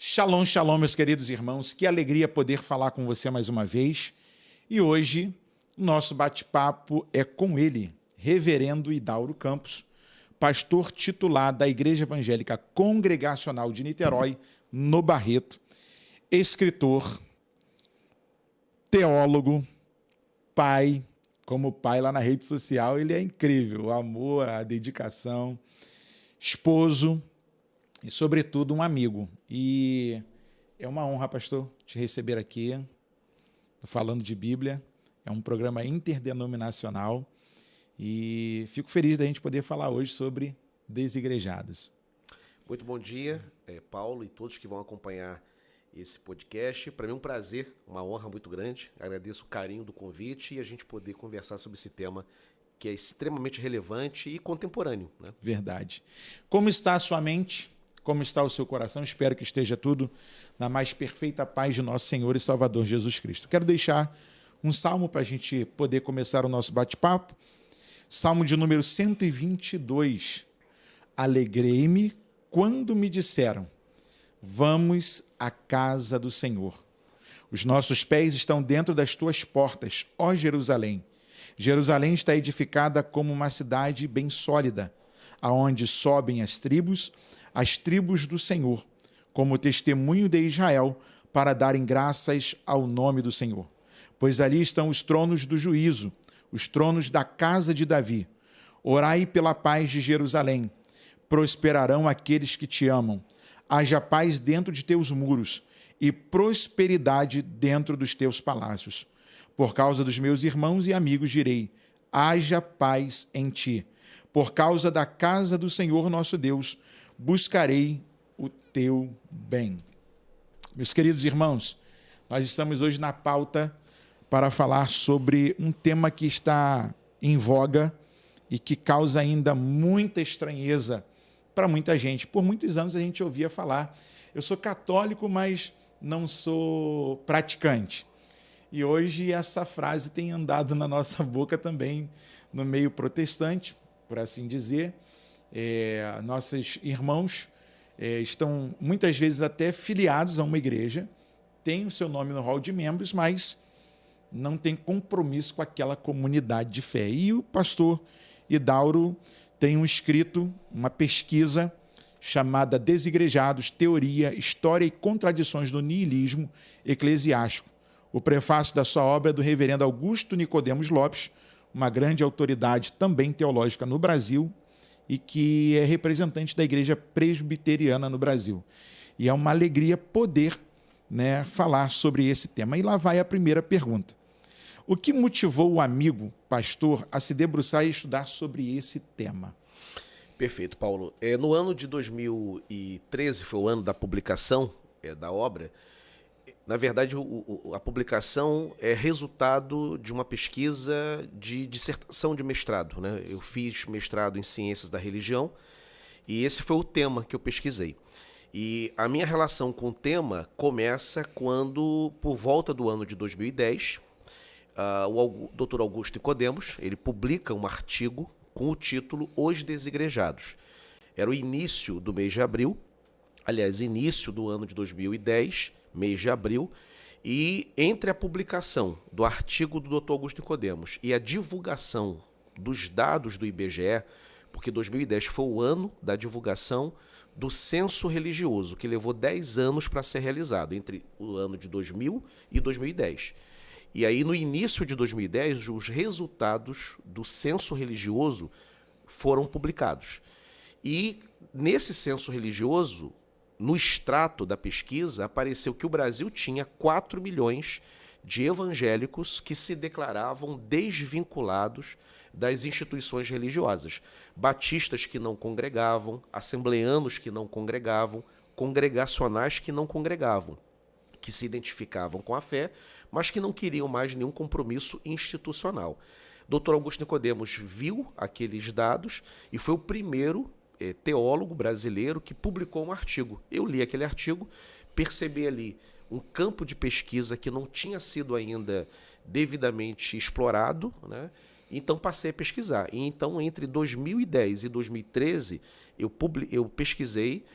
Shalom, shalom, meus queridos irmãos. Que alegria poder falar com você mais uma vez. E hoje, nosso bate-papo é com ele, Reverendo Idauro Campos, pastor titular da Igreja Evangélica Congregacional de Niterói, no Barreto, escritor, teólogo, pai. Como pai lá na rede social, ele é incrível. O amor, a dedicação, esposo e, sobretudo, um amigo. E é uma honra, pastor, te receber aqui, falando de Bíblia. É um programa interdenominacional e fico feliz da gente poder falar hoje sobre desigrejados. Muito bom dia, Paulo, e todos que vão acompanhar esse podcast. Para mim é um prazer, uma honra muito grande. Agradeço o carinho do convite e a gente poder conversar sobre esse tema que é extremamente relevante e contemporâneo, né? Verdade. Como está a sua mente? Como está o seu coração? Espero que esteja tudo na mais perfeita paz de nosso Senhor e Salvador Jesus Cristo. Quero deixar um salmo para a gente poder começar o nosso bate-papo. Salmo de número 122. Alegrei-me quando me disseram: vamos à casa do Senhor. Os nossos pés estão dentro das tuas portas, ó Jerusalém. Jerusalém está edificada como uma cidade bem sólida, aonde sobem as tribos do Senhor, como testemunho de Israel, para darem graças ao nome do Senhor. Pois ali estão os tronos do juízo, os tronos da casa de Davi. Orai pela paz de Jerusalém. Prosperarão aqueles que te amam. Haja paz dentro de teus muros e prosperidade dentro dos teus palácios. Por causa dos meus irmãos e amigos direi: haja paz em ti. Por causa da casa do Senhor nosso Deus, buscarei o teu bem. Meus queridos irmãos, nós estamos hoje na pauta para falar sobre um tema que está em voga e que causa ainda muita estranheza para muita gente. Por muitos anos a gente ouvia falar: eu sou católico, mas não sou praticante. E hoje essa frase tem andado na nossa boca também no meio protestante, por assim dizer. Nossos irmãos estão muitas vezes até filiados a uma igreja, têm o seu nome no hall de membros, mas não tem compromisso com aquela comunidade de fé. E o pastor Idauro tem um escrito, uma pesquisa chamada Desigrejados, Teoria, História e Contradições do Niilismo Eclesiástico. O prefácio da sua obra é do reverendo Augusto Nicodemos Lopes, uma grande autoridade também teológica no Brasil e que é representante da Igreja Presbiteriana no Brasil. E é uma alegria poder, falar sobre esse tema. E lá vai a primeira pergunta. O que motivou o amigo pastor a se debruçar e estudar sobre esse tema? Perfeito, Paulo. No ano de 2013, foi o ano da publicação da obra. Na verdade, a publicação é resultado de uma pesquisa de dissertação de mestrado, né? Eu fiz mestrado em Ciências da Religião e esse foi o tema que eu pesquisei. E a minha relação com o tema começa quando, por volta do ano de 2010, o Dr. Augusto Nicodemos, ele publica um artigo com o título Os Desigrejados. Era o início do mês de abril, aliás, início do ano de 2010, mês de abril, e entre a publicação do artigo do Dr. Augusto Nicodemos e a divulgação dos dados do IBGE, porque 2010 foi o ano da divulgação do censo religioso, que levou 10 anos para ser realizado, entre o ano de 2000 e 2010. E aí, no início de 2010, os resultados do censo religioso foram publicados. E nesse censo religioso, no extrato da pesquisa, apareceu que o Brasil tinha 4 milhões de evangélicos que se declaravam desvinculados das instituições religiosas. Batistas que não congregavam, assembleanos que não congregavam, congregacionais que não congregavam, que se identificavam com a fé, mas que não queriam mais nenhum compromisso institucional. Dr. Augusto Nicodemos viu aqueles dados e foi o primeiro teólogo brasileiro que publicou um artigo. Eu li aquele artigo, percebi ali um campo de pesquisa que não tinha sido ainda devidamente explorado, né? Então passei a pesquisar. E então, entre 2010 e 2013, eu pesquisei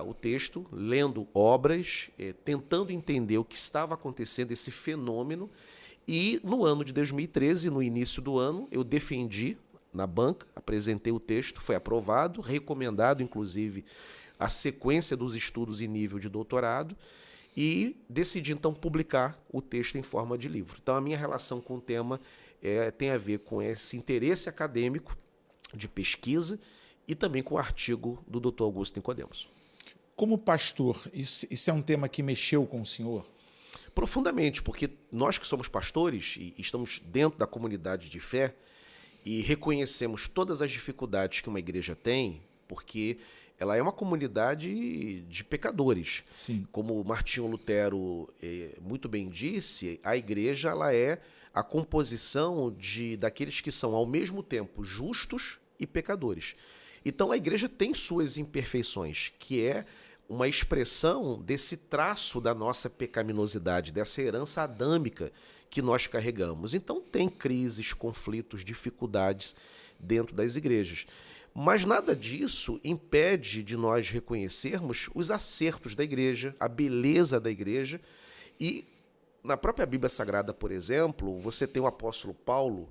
o texto, lendo obras, tentando entender o que estava acontecendo, esse fenômeno. E no ano de 2013, no início do ano, eu defendi na banca, apresentei o texto, foi aprovado, recomendado, inclusive, a sequência dos estudos em nível de doutorado, e decidi, então, publicar o texto em forma de livro. Então, a minha relação com o tema tem a ver com esse interesse acadêmico de pesquisa e também com o artigo do Dr. Augusto Nicodemos. Como pastor, isso é um tema que mexeu com o senhor? Profundamente, porque nós que somos pastores e estamos dentro da comunidade de fé e reconhecemos todas as dificuldades que uma igreja tem, porque ela é uma comunidade de pecadores. Sim. Como Martinho Lutero muito bem disse, a igreja ela é a composição daqueles que são ao mesmo tempo justos e pecadores. Então a igreja tem suas imperfeições, que é uma expressão desse traço da nossa pecaminosidade, dessa herança adâmica que nós carregamos. Então tem crises, conflitos, dificuldades dentro das igrejas. Mas nada disso impede de nós reconhecermos os acertos da igreja, a beleza da igreja. E na própria Bíblia Sagrada, por exemplo, você tem o apóstolo Paulo,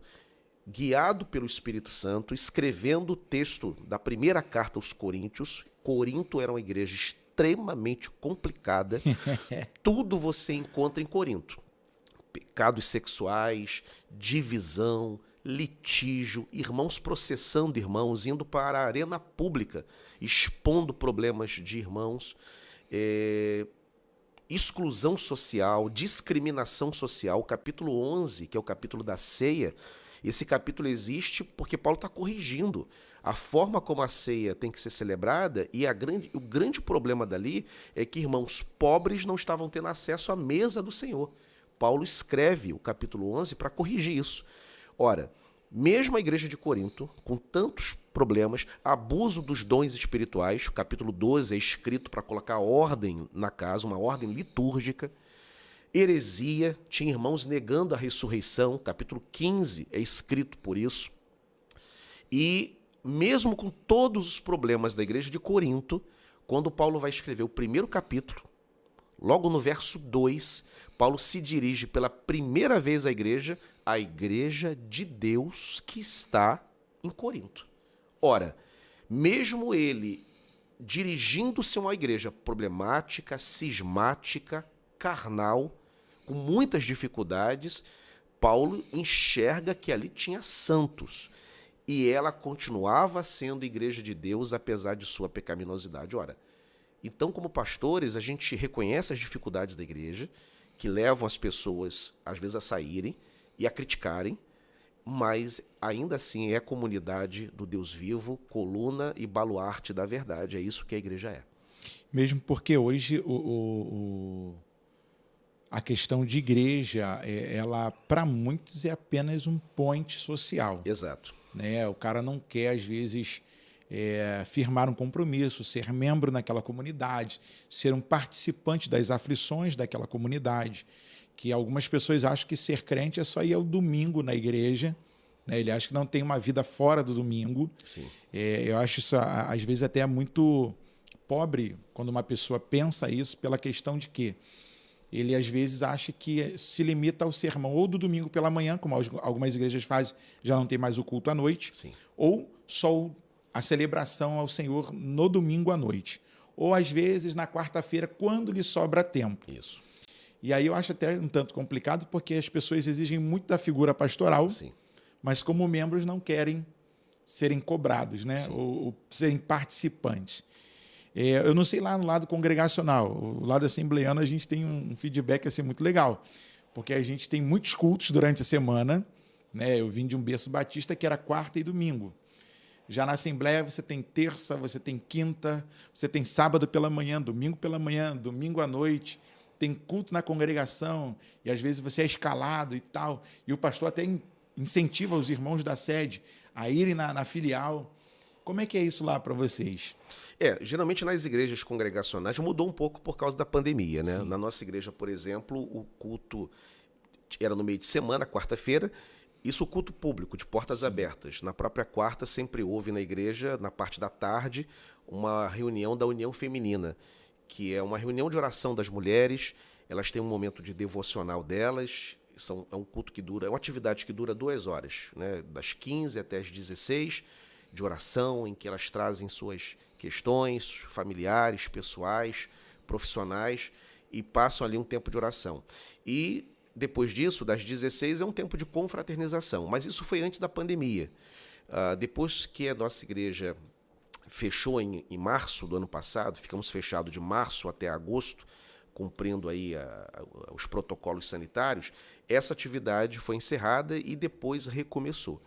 guiado pelo Espírito Santo, escrevendo o texto da primeira carta aos Coríntios. Corinto era uma igreja extremamente complicada. Tudo você encontra em Corinto. Pecados sexuais, divisão, litígio, irmãos processando irmãos, indo para a arena pública, expondo problemas de irmãos, exclusão social, discriminação social. O capítulo 11, que é o capítulo da ceia, esse capítulo existe porque Paulo está corrigindo a forma como a ceia tem que ser celebrada, e o grande problema dali é que irmãos pobres não estavam tendo acesso à mesa do Senhor. Paulo escreve o capítulo 11 para corrigir isso. Ora, mesmo a igreja de Corinto, com tantos problemas, abuso dos dons espirituais, o capítulo 12 é escrito para colocar ordem na casa, uma ordem litúrgica, heresia, tinha irmãos negando a ressurreição, capítulo 15 é escrito por isso, e mesmo com todos os problemas da igreja de Corinto, quando Paulo vai escrever o primeiro capítulo, logo no verso 2, Paulo se dirige pela primeira vez à igreja de Deus que está em Corinto. Ora, mesmo ele dirigindo-se a uma igreja problemática, cismática, carnal, com muitas dificuldades, Paulo enxerga que ali tinha santos. E ela continuava sendo igreja de Deus, apesar de sua pecaminosidade. Ora, então, como pastores, a gente reconhece as dificuldades da igreja, que levam as pessoas, às vezes, a saírem e a criticarem, mas, ainda assim, é a comunidade do Deus vivo, coluna e baluarte da verdade. É isso que a igreja é. Mesmo porque hoje a questão de igreja, ela, para muitos, é apenas um point social. Exato. O cara não quer, às vezes, firmar um compromisso, ser membro naquela comunidade, ser um participante das aflições daquela comunidade, que algumas pessoas acham que ser crente é só ir ao domingo na igreja, né? Ele acha que não tem uma vida fora do domingo. Sim. Eu acho isso, às vezes, até muito pobre quando uma pessoa pensa isso, pela questão de que ele, às vezes, acha que se limita ao sermão ou do domingo pela manhã, como algumas igrejas fazem, já não tem mais o culto à noite, Sim. ou só a celebração ao Senhor no domingo à noite, ou, às vezes, na quarta-feira, quando lhe sobra tempo. Isso. E aí eu acho até um tanto complicado, porque as pessoas exigem muito da figura pastoral, Sim. mas como membros não querem serem cobrados, né? Ou serem participantes. Eu não sei lá no lado congregacional, o lado assembleano, a gente tem um feedback assim, muito legal, porque a gente tem muitos cultos durante a semana, né? Eu vim de um berço batista que era quarta e domingo. Já na Assembleia você tem terça, você tem quinta, você tem sábado pela manhã, domingo à noite, tem culto na congregação, e às vezes você é escalado e tal, e o pastor até incentiva os irmãos da sede a irem na filial. Como é que é isso lá para vocês? Geralmente nas igrejas congregacionais mudou um pouco por causa da pandemia, né? Sim. Na nossa igreja, por exemplo, o culto era no meio de semana, quarta-feira. Isso, o culto público, de portas Sim. abertas. Na própria quarta sempre houve na igreja, na parte da tarde, uma reunião da União Feminina, que é uma reunião de oração das mulheres. Elas têm um momento de devocional delas. É um culto que dura, é uma atividade que dura 2 horas, né? Das 15 até as 16, de oração, em que elas trazem suas questões familiares, pessoais, profissionais, e passam ali um tempo de oração. E depois disso, das 16, é um tempo de confraternização. Mas isso foi antes da pandemia. Depois que a nossa igreja fechou em março do ano passado, ficamos fechados de março até agosto, cumprindo aí os protocolos sanitários, essa atividade foi encerrada e depois recomeçou.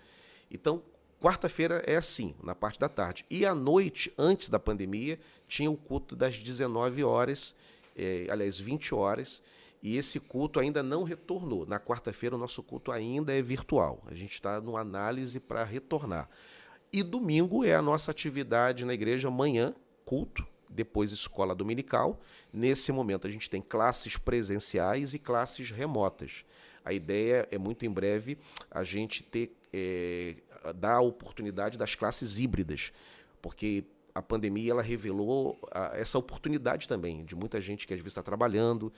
Então, quarta-feira é assim, na parte da tarde. E à noite, antes da pandemia, tinha o culto das 19 horas, aliás, 20 horas, e esse culto ainda não retornou. Na quarta-feira, o nosso culto ainda é virtual. A gente está numa análise para retornar. E domingo é a nossa atividade na igreja, manhã, culto, depois escola dominical. Nesse momento, a gente tem classes presenciais e classes remotas. A ideia é, muito em breve, a gente dar a oportunidade das classes híbridas, porque a pandemia ela revelou essa oportunidade também de muita gente que às vezes está trabalhando,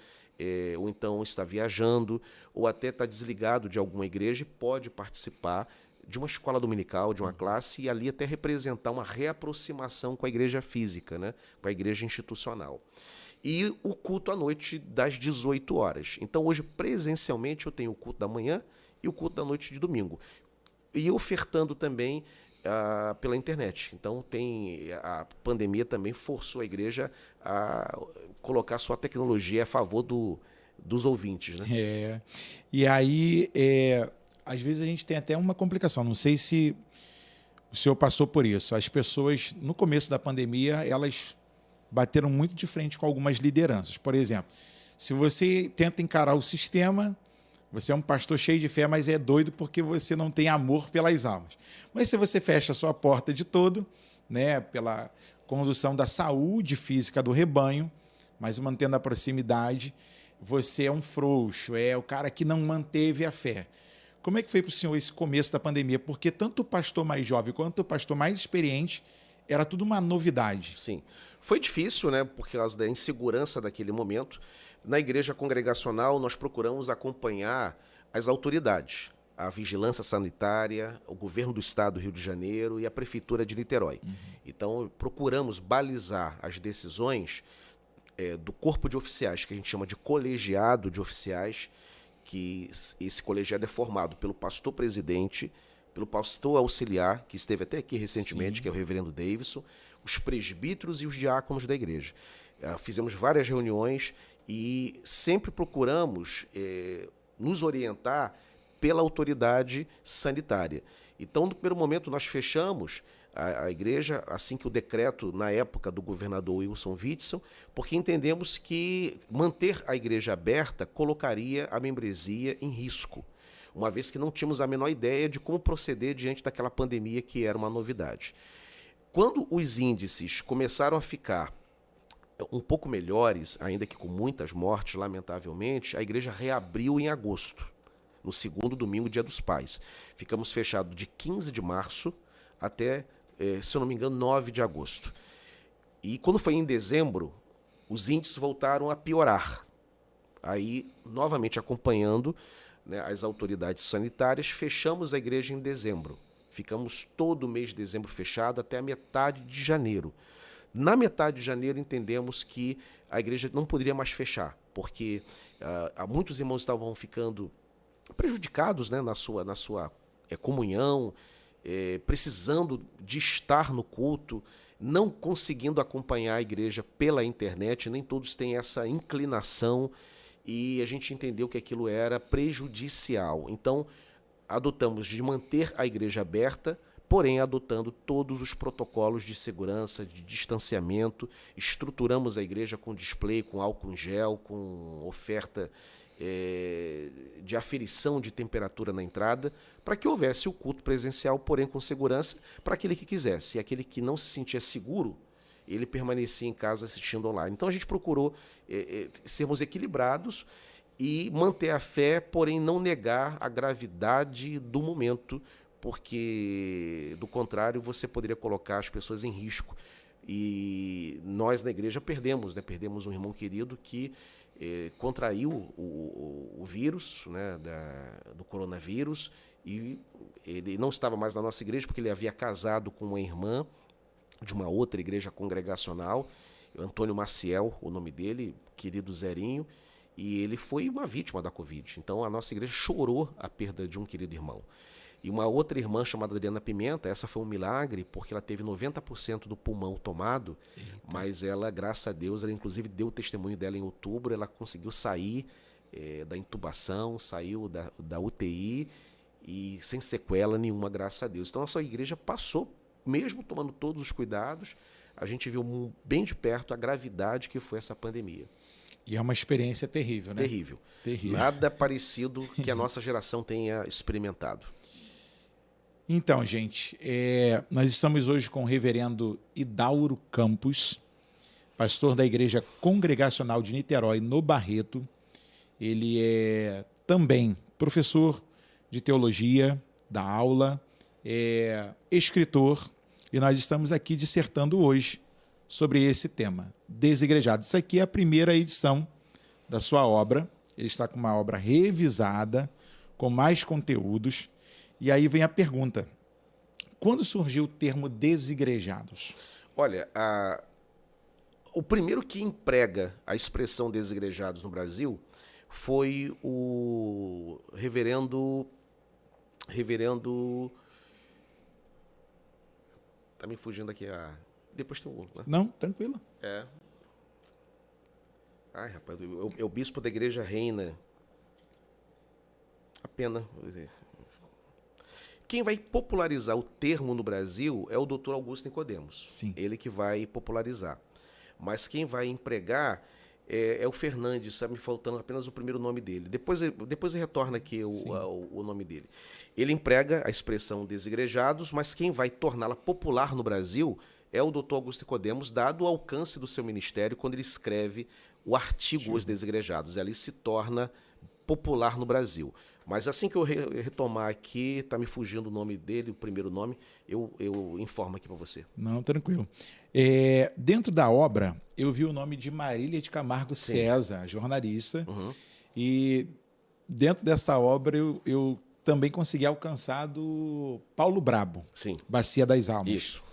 ou então está viajando, ou até está desligado de alguma igreja e pode participar de uma escola dominical, de uma classe, e ali até representar uma reaproximação com a igreja física, né? Com a igreja institucional. E o culto à noite das 18 horas. Então, hoje, presencialmente, eu tenho o culto da manhã e o culto da noite de domingo. E ofertando também pela internet. Então, a pandemia também forçou a igreja a colocar sua tecnologia a favor dos ouvintes, né? E aí, às vezes a gente tem até uma complicação. Não sei se o senhor passou por isso. As pessoas, no começo da pandemia, elas bateram muito de frente com algumas lideranças. Por exemplo, se você tenta encarar o sistema, você é um pastor cheio de fé, mas é doido porque você não tem amor pelas almas. Mas se você fecha a sua porta de todo, né, pela condução da saúde física do rebanho, mas mantendo a proximidade, você é um frouxo, é o cara que não manteve a fé. Como é que foi para o senhor esse começo da pandemia? Porque tanto o pastor mais jovem quanto o pastor mais experiente era tudo uma novidade. Sim. Foi difícil, né, por causa da insegurança daquele momento. Na igreja congregacional, nós procuramos acompanhar as autoridades, a vigilância sanitária, o governo do estado do Rio de Janeiro e a prefeitura de Niterói. Então, procuramos balizar as decisões do corpo de oficiais, que a gente chama de colegiado de oficiais, que esse colegiado é formado pelo pastor presidente, pelo pastor auxiliar, que esteve até aqui recentemente, Sim. que é o reverendo Davidson, os presbíteros e os diáconos da igreja. Fizemos várias reuniões e sempre procuramos nos orientar pela autoridade sanitária. Então, no primeiro momento, nós fechamos a igreja, assim que o decreto, na época do governador Wilson Witzel, porque entendemos que manter a igreja aberta colocaria a membresia em risco, uma vez que não tínhamos a menor ideia de como proceder diante daquela pandemia que era uma novidade. Quando os índices começaram a ficar um pouco melhores, ainda que com muitas mortes, lamentavelmente, a igreja reabriu em agosto, no segundo domingo, Dia dos Pais. Ficamos fechados de 15 de março até, se eu não me engano, 9 de agosto. E quando foi em dezembro, os índices voltaram a piorar. Aí, novamente acompanhando, né, as autoridades sanitárias, fechamos a igreja em dezembro. Ficamos todo o mês de dezembro fechado até a metade de janeiro. Na metade de janeiro, entendemos que a igreja não poderia mais fechar, porque muitos irmãos estavam ficando prejudicados, né, na sua comunhão, precisando de estar no culto, não conseguindo acompanhar a igreja pela internet, nem todos têm essa inclinação, e a gente entendeu que aquilo era prejudicial. Então, adotamos de manter a igreja aberta, porém adotando todos os protocolos de segurança, de distanciamento. Estruturamos a igreja com display, com álcool em gel, com oferta de aferição de temperatura na entrada, para que houvesse o culto presencial, porém com segurança, para aquele que quisesse. E aquele que não se sentia seguro, ele permanecia em casa assistindo online. Então a gente procurou sermos equilibrados e manter a fé, porém não negar a gravidade do momento, porque, do contrário, você poderia colocar as pessoas em risco, e nós na igreja perdemos, né? Perdemos um irmão querido que contraiu o vírus, né, do coronavírus, e ele não estava mais na nossa igreja porque ele havia casado com uma irmã de uma outra igreja congregacional, Antônio Maciel, o nome dele, querido Zerinho, e ele foi uma vítima da Covid. Então a nossa igreja chorou a perda de um querido irmão. E uma outra irmã chamada Adriana Pimenta, essa foi um milagre, porque ela teve 90% do pulmão tomado, mas ela, graças a Deus, ela inclusive deu o testemunho dela em outubro, ela conseguiu sair da intubação, saiu da UTI e sem sequela nenhuma, graças a Deus. Então a sua igreja passou, mesmo tomando todos os cuidados, a gente viu bem de perto a gravidade que foi essa pandemia. E é uma experiência terrível, né? Terrível. Terrível. Nada parecido que a nossa geração tenha experimentado. Então, gente, nós estamos hoje com o reverendo Idauro Campos, pastor da Igreja Congregacional de Niterói, no Barreto. Ele é também professor de teologia, dá aula, é escritor, e nós estamos aqui dissertando hoje sobre esse tema, Desigrejados. Isso aqui é a primeira edição da sua obra. Ele está com uma obra revisada, com mais conteúdos. E aí vem a pergunta: quando surgiu o termo desigrejados? Olha, o primeiro que emprega a expressão desigrejados no Brasil foi o reverendo... Tá me fugindo aqui depois tem o outro, né? Não, tranquilo. Ai, rapaz, é o bispo da Igreja Reina. A pena. Quem vai popularizar o termo no Brasil é o Dr. Augusto Nicodemos. Sim. Ele que vai popularizar. Mas quem vai empregar é o Fernandes, está me faltando apenas o primeiro nome dele. Depois retorna aqui o nome dele. Ele emprega a expressão desigrejados, mas quem vai torná-la popular no Brasil é o Dr. Augusto Nicodemos, dado o alcance do seu ministério quando ele escreve o artigo Os Desigrejados. Ali se torna popular no Brasil. Mas assim que eu retomar aqui, está me fugindo o nome dele, o primeiro nome, eu informo aqui para você. Não, tranquilo. Dentro da obra, eu vi o nome de Marília de Camargo César, jornalista, e dentro dessa obra eu também consegui alcançar do Paulo Brabo, Sim. Bacia das Almas. Isso.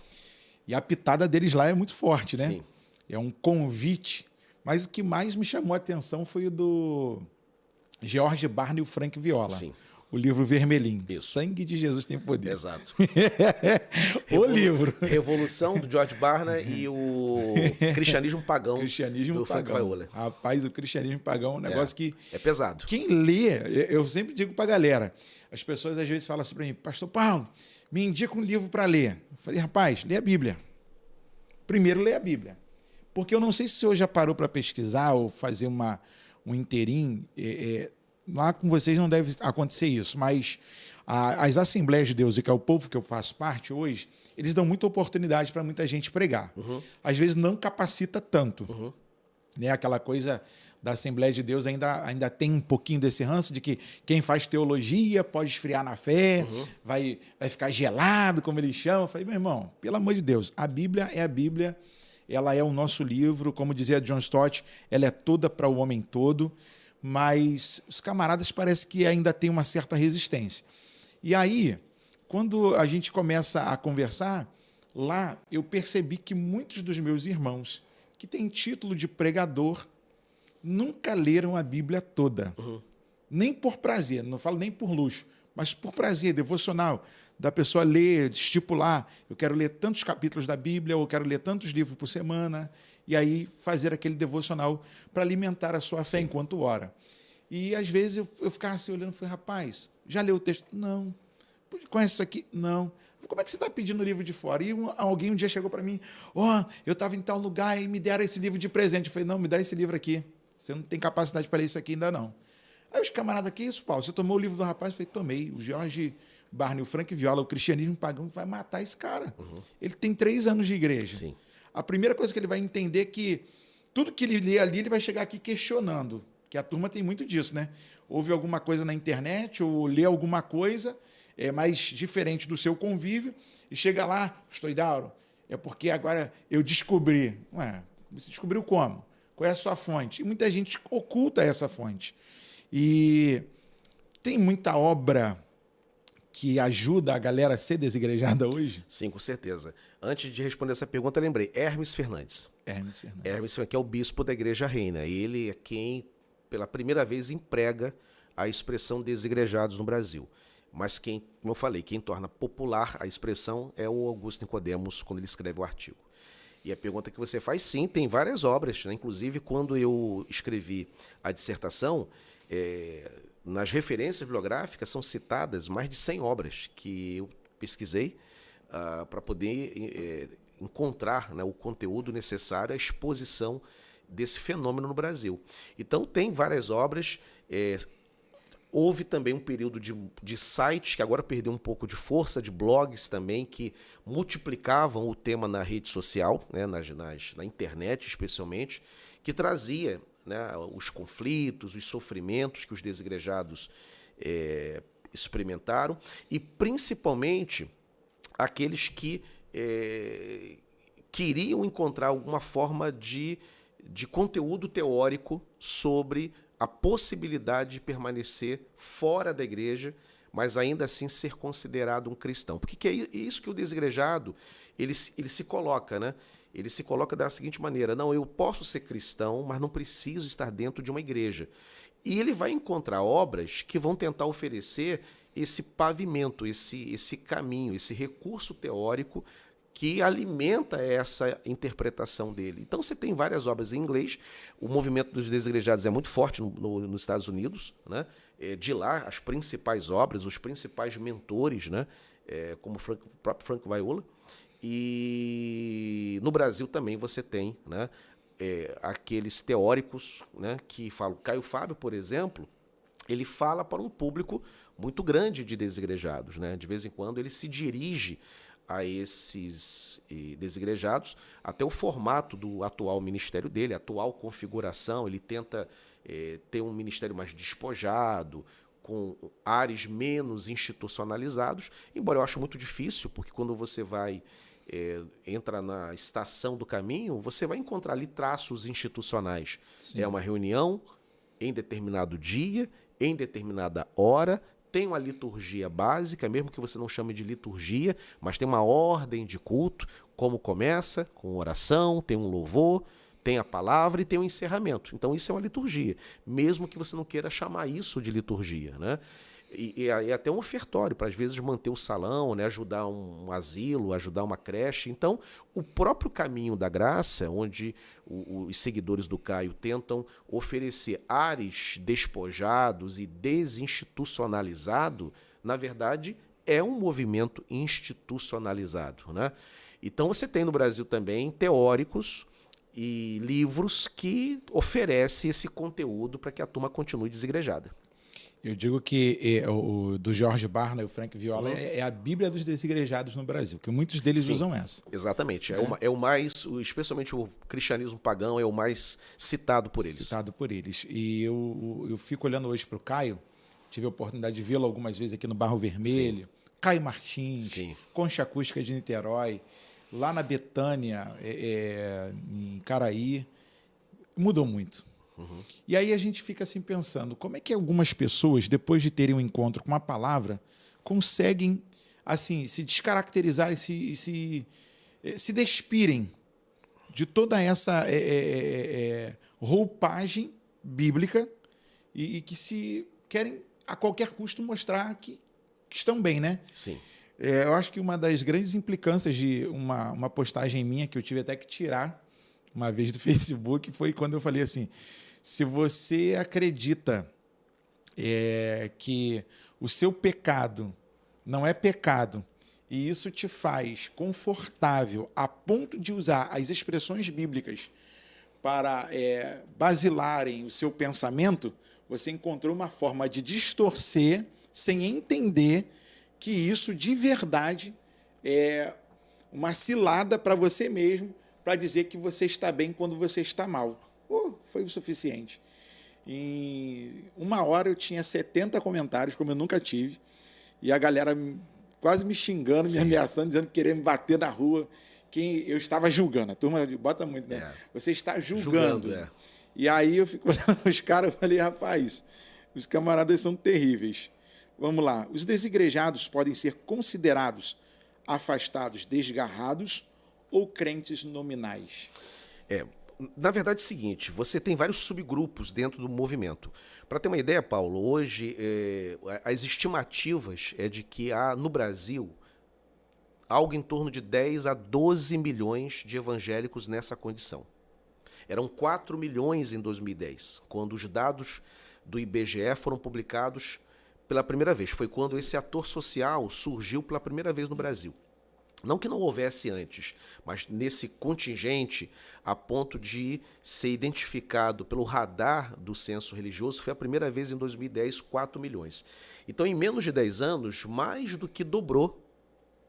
E a pitada deles lá é muito forte, né? Sim. É um convite, mas o que mais me chamou a atenção foi o do George Barney e o Frank Viola. Sim. O livro Vermelhinho. Isso. Sangue de Jesus tem poder. Exato. O livro. Revolução do George Barna e o cristianismo pagão. Cristianismo do Frank pagão. Viola. Rapaz, o cristianismo pagão é um negócio que... É pesado. Quem lê, eu sempre digo pra galera, as pessoas às vezes falam assim pra mim: Pastor Paulo, me indica um livro para ler. Eu falei: rapaz, lê a Bíblia. Primeiro lê a Bíblia. Porque eu não sei se o senhor já parou para pesquisar ou fazer um inteirinho. Lá com vocês não deve acontecer isso, mas as Assembleias de Deus, e que é o povo que eu faço parte hoje, eles dão muita oportunidade para muita gente pregar. Às vezes não capacita tanto. Né? Aquela coisa da Assembleia de Deus ainda tem um pouquinho desse ranço de que quem faz teologia pode esfriar na fé, vai ficar gelado, como eles chamam. Eu falei: meu irmão, pelo amor de Deus, a Bíblia é a Bíblia, ela é o nosso livro, como dizia John Stott, ela é toda para o homem todo, mas os camaradas parece que ainda têm uma certa resistência. E aí, quando a gente começa a conversar, lá eu percebi que muitos dos meus irmãos que têm título de pregador nunca leram a Bíblia toda. Nem por prazer, não falo nem por luxo, mas por prazer devocional, da pessoa ler, estipular: eu quero ler tantos capítulos da Bíblia, ou eu quero ler tantos livros por semana, e aí fazer aquele devocional para alimentar a sua fé enquanto ora. E às vezes eu ficava assim olhando e falei: rapaz, já leu o texto? Não. Conhece isso aqui? Não. Como é que você está pedindo o livro de fora? E alguém um dia chegou para mim: eu estava em tal lugar e me deram esse livro de presente. Eu falei: não, me dá esse livro aqui. Você não tem capacidade para ler isso aqui ainda não. Aí os camaradas: que isso, Paulo? Você tomou o livro do rapaz? Eu falei: tomei. O George Barney, o Frank Viola, o cristianismo pagão vai matar esse cara. Ele tem 3 anos de igreja. Sim. A primeira coisa que ele vai entender é que tudo que ele lê ali, ele vai chegar aqui questionando. Que a turma tem muito disso, né? Ouve alguma coisa na internet ou lê alguma coisa mais diferente do seu convívio e chega lá: Pastor Idauro, é porque agora eu descobri. Ué, você descobriu como? Qual é a sua fonte? E muita gente oculta essa fonte. E tem muita obra que ajuda a galera a ser desigrejada hoje? Sim, com certeza. Antes de responder essa pergunta, eu lembrei. Hermes Fernandes. Hermes Fernandes. Hermes Fernandes, que é o bispo da Igreja Reina. Ele é quem, pela primeira vez, emprega a expressão desigrejados no Brasil. Mas quem, como eu falei, quem torna popular a expressão é o Augusto Nicodemos, quando ele escreve o artigo. E a pergunta que você faz, sim, tem várias obras, né? Inclusive, quando eu escrevi a dissertação, nas referências bibliográficas são citadas mais de 100 obras que eu pesquisei para poder encontrar, né, o conteúdo necessário à exposição desse fenômeno no Brasil. Então, tem várias obras. Houve também um período de sites que agora perdeu um pouco de força, de blogs também, que multiplicavam o tema na rede social, né, na internet especialmente, que trazia, né, os conflitos, os sofrimentos que os desigrejados experimentaram, e principalmente aqueles que queriam encontrar alguma forma de conteúdo teórico sobre a possibilidade de permanecer fora da igreja, mas ainda assim ser considerado um cristão. Porque é isso que o desigrejado ele se coloca, né? Ele se coloca da seguinte maneira: não, eu posso ser cristão, mas não preciso estar dentro de uma igreja. E ele vai encontrar obras que vão tentar oferecer esse pavimento, esse caminho, esse recurso teórico que alimenta essa interpretação dele. Então você tem várias obras em inglês. O movimento dos desigrejados é muito forte nos Estados Unidos, né? De lá, as principais obras, os principais mentores, né? Como o próprio Frank Viola. E no Brasil também você tem, né, aqueles teóricos, né, que falam. Caio Fábio, por exemplo, ele fala para um público muito grande de desigrejados, né? De vez em quando ele se dirige a esses desigrejados, até o formato do atual ministério dele, a atual configuração. Ele tenta ter um ministério mais despojado, com ares menos institucionalizados, embora eu acho muito difícil, porque quando você entra na estação do caminho, você vai encontrar ali traços institucionais. Sim. É uma reunião em determinado dia, em determinada hora, tem uma liturgia básica, mesmo que você não chame de liturgia, mas tem uma ordem de culto, como começa, com oração, tem um louvor, tem a palavra e tem um encerramento. Então isso é uma liturgia, mesmo que você não queira chamar isso de liturgia, né? E é até um ofertório para, às vezes, manter o salão, né? Ajudar um asilo, ajudar uma creche. Então, o próprio caminho da graça, onde os seguidores do Caio tentam oferecer ares despojados e desinstitucionalizado, na verdade, é um movimento institucionalizado, né? Então, você tem no Brasil também teóricos e livros que oferecem esse conteúdo para que a turma continue desigrejada. Eu digo que o do Jorge Barna e o Frank Viola é a Bíblia dos desigrejados no Brasil, que muitos deles Sim, usam essa. Exatamente. É o mais, especialmente o cristianismo pagão, é o mais citado por eles. Citado por eles. E eu fico olhando hoje para o Caio, tive a oportunidade de vê-lo algumas vezes aqui no Barro Vermelho. Sim. Caio Martins, sim. Concha Acústica de Niterói, lá na Betânia, em Caraí. Mudou muito. Uhum. E aí a gente fica assim pensando, como é que algumas pessoas, depois de terem um encontro com uma palavra, conseguem assim se descaracterizar e se despirem de toda essa roupagem bíblica e que se querem a qualquer custo mostrar que estão bem, né? Sim. Eu acho que uma das grandes implicâncias de uma postagem minha, que eu tive até que tirar uma vez do Facebook, foi quando eu falei assim: se você acredita que o seu pecado não é pecado e isso te faz confortável a ponto de usar as expressões bíblicas para basilarem o seu pensamento, você encontrou uma forma de distorcer sem entender que isso de verdade é uma cilada para você mesmo, para dizer que você está bem quando você está mal. Foi o suficiente. Em 1 hora eu tinha 70 comentários, como eu nunca tive, e a galera quase me xingando, me ameaçando, dizendo que queria me bater na rua. quem eu estava julgando. A turma bota muito, né? Você está julgando. E aí eu fico olhando os caras e falei, rapaz, os camaradas são terríveis. Vamos lá. Os desigrejados podem ser considerados afastados, desgarrados ou crentes nominais? Na verdade é o seguinte, você tem vários subgrupos dentro do movimento. Para ter uma ideia, Paulo, hoje as estimativas é de que há no Brasil algo em torno de 10 a 12 milhões de evangélicos nessa condição. Eram 4 milhões em 2010, quando os dados do IBGE foram publicados pela primeira vez. Foi quando esse ator social surgiu pela primeira vez no Brasil. Não que não houvesse antes, mas nesse contingente, a ponto de ser identificado pelo radar do censo religioso, foi a primeira vez em 2010, 4 milhões. Então, em menos de 10 anos, mais do que dobrou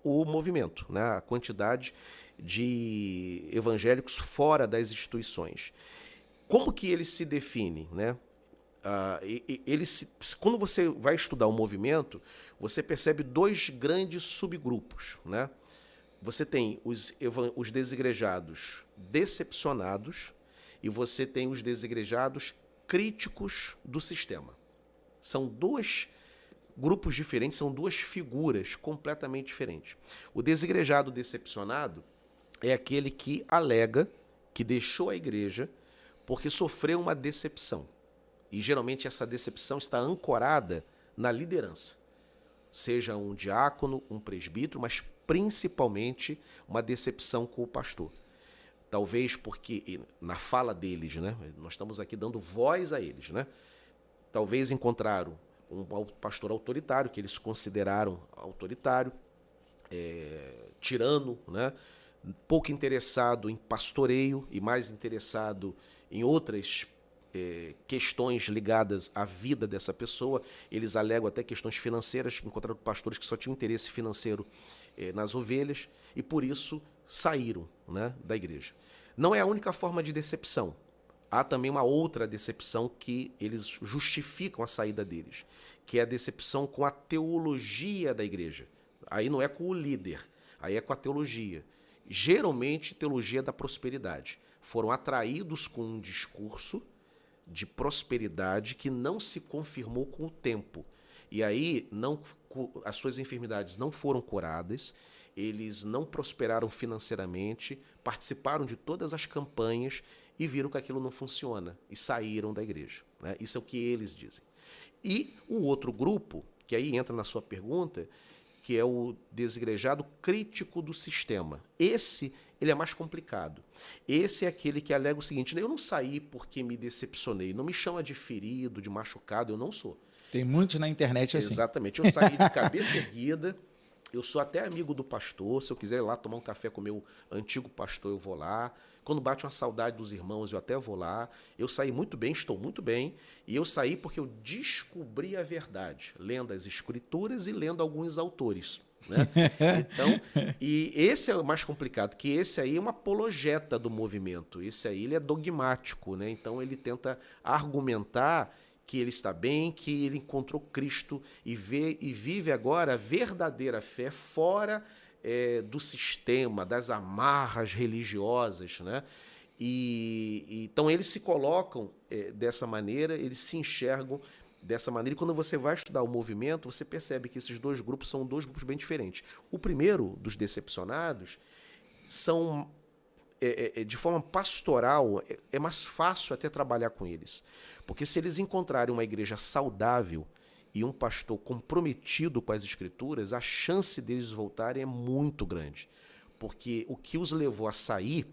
o movimento, né? A quantidade de evangélicos fora das instituições. Como que ele se define, né? Quando você vai estudar o movimento, você percebe dois grandes subgrupos, né? Você tem os desigrejados decepcionados e você tem os desigrejados críticos do sistema. São dois grupos diferentes, são duas figuras completamente diferentes. O desigrejado decepcionado é aquele que alega que deixou a igreja porque sofreu uma decepção. E geralmente essa decepção está ancorada na liderança. Seja um diácono, um presbítero, mas principalmente uma decepção com o pastor. Talvez porque, na fala deles, né, nós estamos aqui dando voz a eles, né? Talvez encontraram um pastor autoritário, que eles consideraram autoritário, tirano, né? Pouco interessado em pastoreio e mais interessado em outras questões ligadas à vida dessa pessoa. Eles alegam até questões financeiras, encontraram pastores que só tinham interesse financeiro nas ovelhas e por isso saíram, né, da igreja. Não é a única forma de decepção. Há também uma outra decepção que eles justificam a saída deles, que é a decepção com a teologia da igreja. Aí não é com o líder, aí é com a teologia. Geralmente, teologia da prosperidade. Foram atraídos com um discurso de prosperidade que não se confirmou com o tempo. E aí as suas enfermidades não foram curadas, eles não prosperaram financeiramente, participaram de todas as campanhas e viram que aquilo não funciona e saíram da igreja, né? Isso é o que eles dizem. E o outro grupo, que aí entra na sua pergunta, que é o desigrejado crítico do sistema. Ele é mais complicado. Esse é aquele que alega o seguinte: eu não saí porque me decepcionei, não me chama de ferido, de machucado, eu não sou. Tem muitos na internet assim. Exatamente, eu saí de cabeça erguida, eu sou até amigo do pastor, se eu quiser ir lá tomar um café com o meu antigo pastor, eu vou lá. Quando bate uma saudade dos irmãos, eu até vou lá. Eu saí muito bem, estou muito bem, e eu saí porque eu descobri a verdade, lendo as escrituras e lendo alguns autores, né? Então, e esse é o mais complicado, que esse aí é uma apologeta do movimento, esse aí ele é dogmático, né? Então ele tenta argumentar que ele está bem, que ele encontrou Cristo e vive agora a verdadeira fé fora do sistema, das amarras religiosas, né? Então eles se colocam dessa maneira, eles se enxergam dessa maneira, e quando você vai estudar o movimento, você percebe que esses dois grupos são dois grupos bem diferentes. O primeiro, dos decepcionados, são de forma pastoral, é mais fácil até trabalhar com eles, porque se eles encontrarem uma igreja saudável e um pastor comprometido com as escrituras, a chance deles voltarem é muito grande, porque o que os levou a sair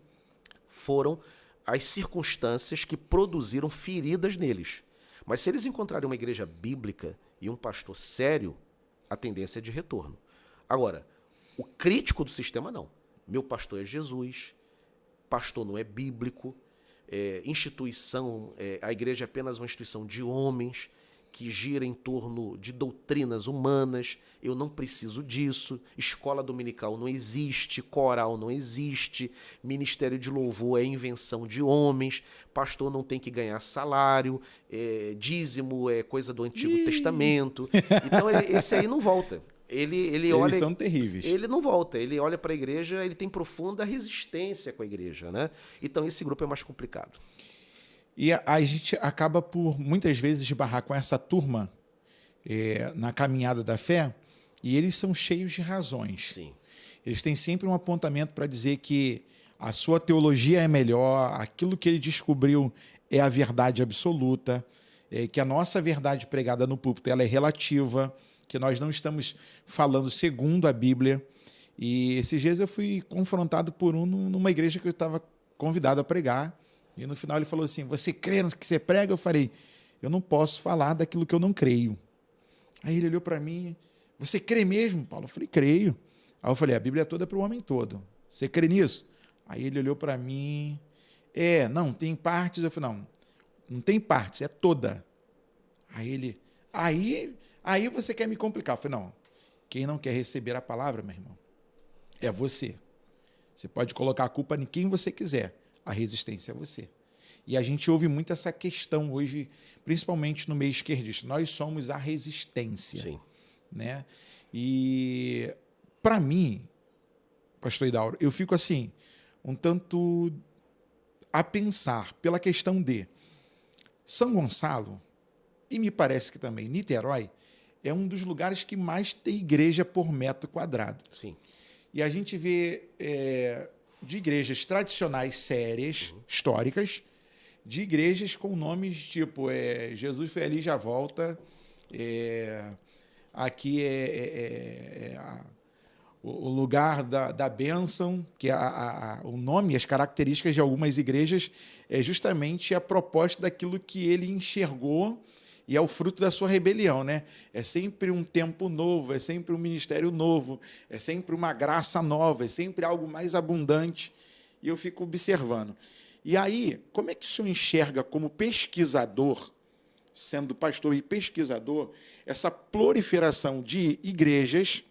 foram as circunstâncias que produziram feridas neles. Mas se eles encontrarem uma igreja bíblica e um pastor sério, a tendência é de retorno. Agora, o crítico do sistema não. Meu pastor é Jesus, pastor não é bíblico, a igreja é apenas uma instituição de homens que gira em torno de doutrinas humanas, eu não preciso disso, escola dominical não existe, coral não existe, ministério de louvor é invenção de homens, pastor não tem que ganhar salário, dízimo é coisa do Antigo Testamento, então esse aí não volta. ele olha, Eles são terríveis. ele não volta, ele olha para a igreja, ele tem profunda resistência com a igreja, né? Então esse grupo é mais complicado. E a gente acaba por, muitas vezes, esbarrar com essa turma na caminhada da fé, e eles são cheios de razões. Sim. Eles têm sempre um apontamento para dizer que a sua teologia é melhor, aquilo que ele descobriu é a verdade absoluta, que a nossa verdade pregada no púlpito ela é relativa, que nós não estamos falando segundo a Bíblia. E esses dias eu fui confrontado por numa igreja que eu estava convidado a pregar, e no final ele falou assim, você crê no que você prega? Eu falei, eu não posso falar daquilo que eu não creio. Aí ele olhou para mim, você crê mesmo, Paulo? Eu falei, creio. Aí eu falei, a Bíblia é toda para o homem todo. Você crê nisso? Aí ele olhou para mim, não, tem partes. Eu falei, não tem partes, é toda. Aí ele, aí você quer me complicar. Eu falei, não, quem não quer receber a palavra, meu irmão, é você. Você pode colocar a culpa em quem você quiser, a resistência é você. E a gente ouve muito essa questão hoje, principalmente no meio esquerdista. Nós somos a resistência. Sim. Né? E, para mim, pastor Idauro, eu fico assim, um tanto a pensar pela questão de São Gonçalo, e me parece que também Niterói, é um dos lugares que mais tem igreja por metro quadrado. Sim. E a gente vê de igrejas tradicionais sérias, históricas, de igrejas com nomes tipo Jesus foi ali e já volta, aqui o lugar da bênção, que o nome e as características de algumas igrejas é justamente a proposta daquilo que ele enxergou e é o fruto da sua rebelião, né? É sempre um tempo novo, é sempre um ministério novo, é sempre uma graça nova, é sempre algo mais abundante. E eu fico observando. E aí, como é que o senhor enxerga como pesquisador, sendo pastor e pesquisador, essa proliferação de igrejas,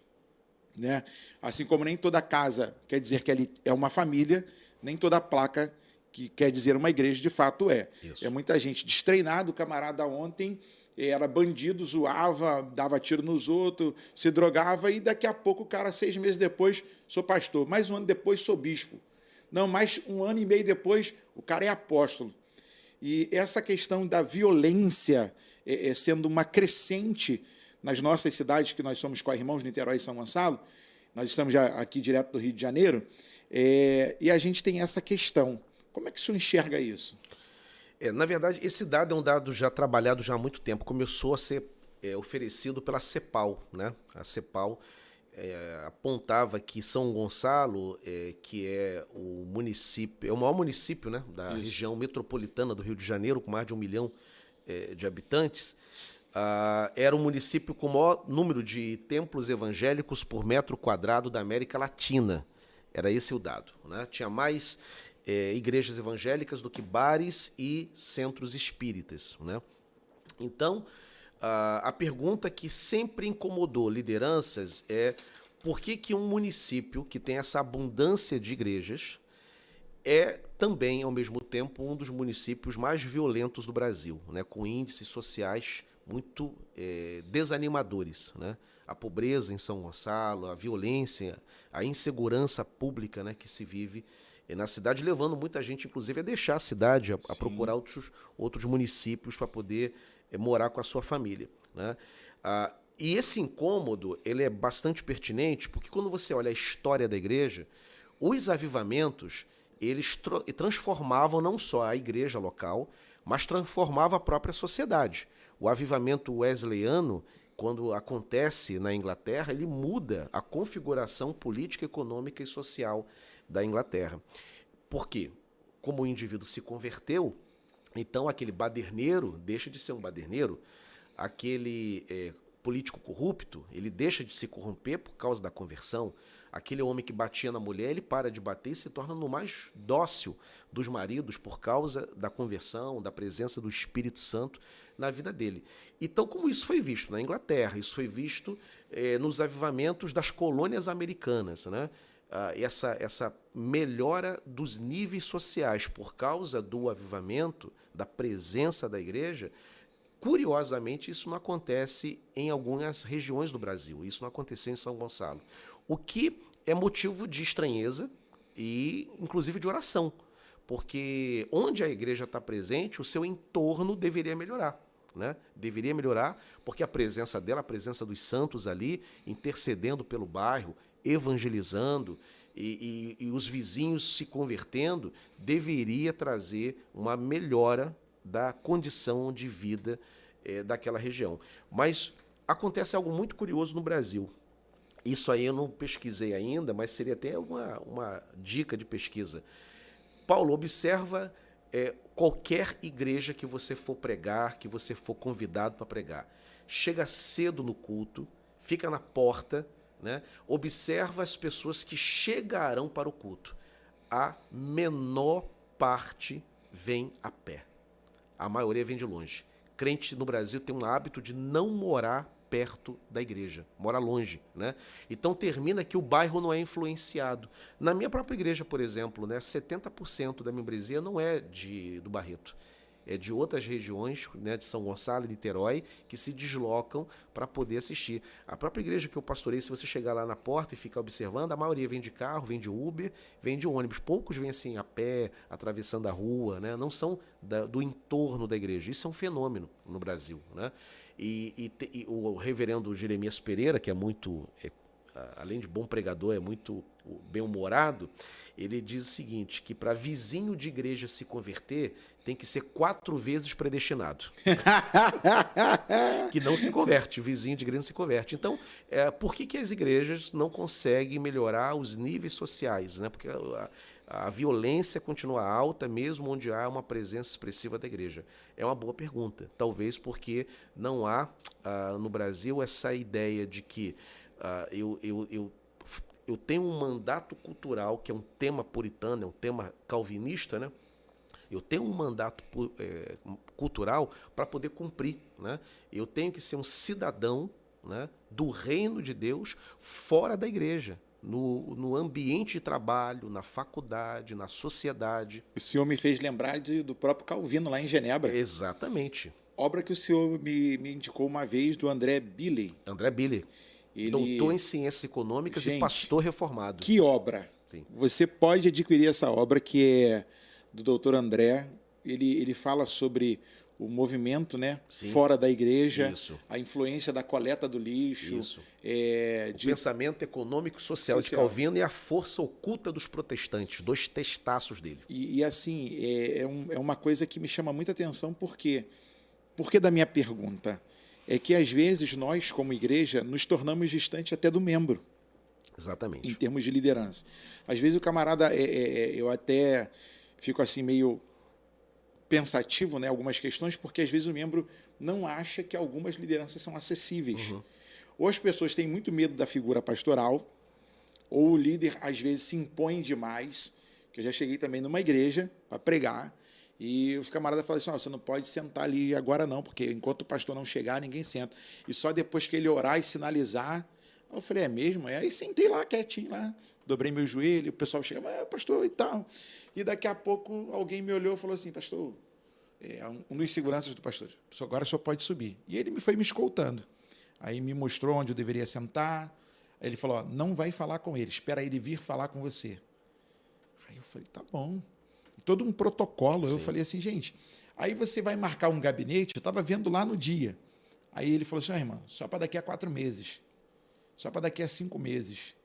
né? Assim como nem toda casa quer dizer que ali é uma família, nem toda placa que quer dizer uma igreja, de fato é. Isso. É muita gente destreinada, o camarada ontem era bandido, zoava, dava tiro nos outros, se drogava, e daqui a pouco o cara, 6 meses depois, sou pastor, mais um ano depois, sou bispo. Não, mais 1 ano e meio depois, o cara é apóstolo. E essa questão da violência sendo uma crescente nas nossas cidades, que nós somos co-irmãos, Niterói e São Gonçalo, nós estamos já aqui direto do Rio de Janeiro, e a gente tem essa questão. Como é que o senhor enxerga isso? Na verdade, esse dado é um dado já trabalhado já há muito tempo. Começou a ser oferecido pela CEPAL, né? A CEPAL apontava que São Gonçalo, que é o município, é o maior município, né, da região metropolitana do Rio de Janeiro, com mais de 1 milhão de habitantes, era o município com o maior número de templos evangélicos por metro quadrado da América Latina. Era esse o dado, né? Tinha mais igrejas evangélicas do que bares e centros espíritas, né? Então, a pergunta que sempre incomodou lideranças é por que um município que tem essa abundância de igrejas é também, ao mesmo tempo, um dos municípios mais violentos do Brasil, né? Com índices sociais muito desanimadores, né? A pobreza em São Gonçalo, a violência, a insegurança pública, né, que se vive na cidade, levando muita gente, inclusive, a deixar a cidade, a procurar outros municípios para poder morar com a sua família, né? E esse incômodo ele é bastante pertinente, porque quando você olha a história da igreja, os avivamentos eles transformavam não só a igreja local, mas transformava a própria sociedade. O avivamento wesleyano, quando acontece na Inglaterra, ele muda a configuração política, econômica e social da Inglaterra. Por quê? Como o indivíduo se converteu, então aquele baderneiro deixa de ser um baderneiro, aquele político corrupto, ele deixa de se corromper por causa da conversão, aquele homem que batia na mulher, ele para de bater e se torna no mais dócil dos maridos por causa da conversão, da presença do Espírito Santo na vida dele. Então, como isso foi visto na Inglaterra, isso foi visto nos avivamentos das colônias americanas, né? Essa melhora dos níveis sociais por causa do avivamento, da presença da igreja, Curiosamente, isso não acontece em algumas regiões do Brasil. Isso não aconteceu em São Gonçalo. O que é motivo de estranheza e, inclusive, de oração. Porque onde a igreja está presente, o seu entorno deveria melhorar. Né? Deveria melhorar, porque a presença dela, a presença dos santos ali, intercedendo pelo bairro, evangelizando e os vizinhos se convertendo, deveria trazer uma melhora da condição de vida daquela região. Mas acontece algo muito curioso no Brasil. Isso aí eu não pesquisei ainda, mas seria até uma dica de pesquisa. Paulo, observa qualquer igreja que você for pregar, que você for convidado para pregar. Chega cedo no culto, fica na porta, né? Observa as pessoas que chegarão para o culto. A menor parte vem a pé. A maioria vem de longe. Crente no Brasil tem um hábito de não morar perto da igreja, mora longe, né? Então termina que o bairro não é influenciado. Na minha própria igreja, por exemplo, né, 70% da membresia não é do Barreto. É de outras regiões, né, de São Gonçalo e Niterói, que se deslocam para poder assistir. A própria igreja que eu pastorei, se você chegar lá na porta e ficar observando, a maioria vem de carro, vem de Uber, vem de ônibus. Poucos vêm assim a pé, atravessando a rua, né? Não são do entorno da igreja. Isso é um fenômeno no Brasil, né? E o reverendo Jeremias Pereira, que é muito, além de bom pregador, é muito bem-humorado, ele diz o seguinte, que para vizinho de igreja se converter, tem que ser 4 vezes predestinado. Que não se converte, vizinho de igreja não se converte. Então, por que as igrejas não conseguem melhorar os níveis sociais? Né? Porque a violência continua alta, mesmo onde há uma presença expressiva da igreja. É uma boa pergunta. Talvez porque não há no Brasil essa ideia de que eu tenho um mandato cultural, que é um tema puritano, é um tema calvinista, né? Eu tenho um mandato cultural para poder cumprir, né? Eu tenho que ser um cidadão, né, do reino de Deus fora da igreja, no ambiente de trabalho, na faculdade, na sociedade. O senhor me fez lembrar do próprio Calvino, lá em Genebra. Exatamente. Obra que o senhor me indicou uma vez, do André Billey. André Billey. Doutor em Ciências Econômicas e pastor reformado. Que obra! Sim. Você pode adquirir essa obra, que é do doutor André. Ele fala sobre o movimento, né, fora da igreja, a influência da coleta do lixo. O pensamento econômico e social de Calvino e a força oculta dos protestantes, 2 testaços dele. E assim, é uma coisa que me chama muita atenção, porque da minha pergunta é que, às vezes, nós, como igreja, nos tornamos distantes até do membro. Exatamente. Em termos de liderança. Às vezes o camarada, eu até fico assim meio pensativo, né, algumas questões, porque às vezes o membro não acha que algumas lideranças são acessíveis. Uhum. Ou as pessoas têm muito medo da figura pastoral, ou o líder, às vezes, se impõe demais, que eu já cheguei também numa igreja para pregar, e os camaradas falam assim, você não pode sentar ali agora não, porque enquanto o pastor não chegar, ninguém senta. E só depois que ele orar e sinalizar. Eu falei, é mesmo? Aí sentei lá, quietinho, lá, dobrei meu joelho, o pessoal chega, pastor, e tal. E daqui a pouco alguém me olhou e falou assim, pastor, um dos seguranças do pastor, agora o senhor pode subir. E ele foi me escoltando. Aí me mostrou onde eu deveria sentar. Aí ele falou, não vai falar com ele, espera ele vir falar com você. Aí eu falei, tá bom. Todo um protocolo. Sim. Eu falei assim, gente, aí você vai marcar um gabinete, eu estava vendo lá no dia. Aí ele falou assim, irmão, só para daqui a 4 meses. Só para daqui a 5 meses.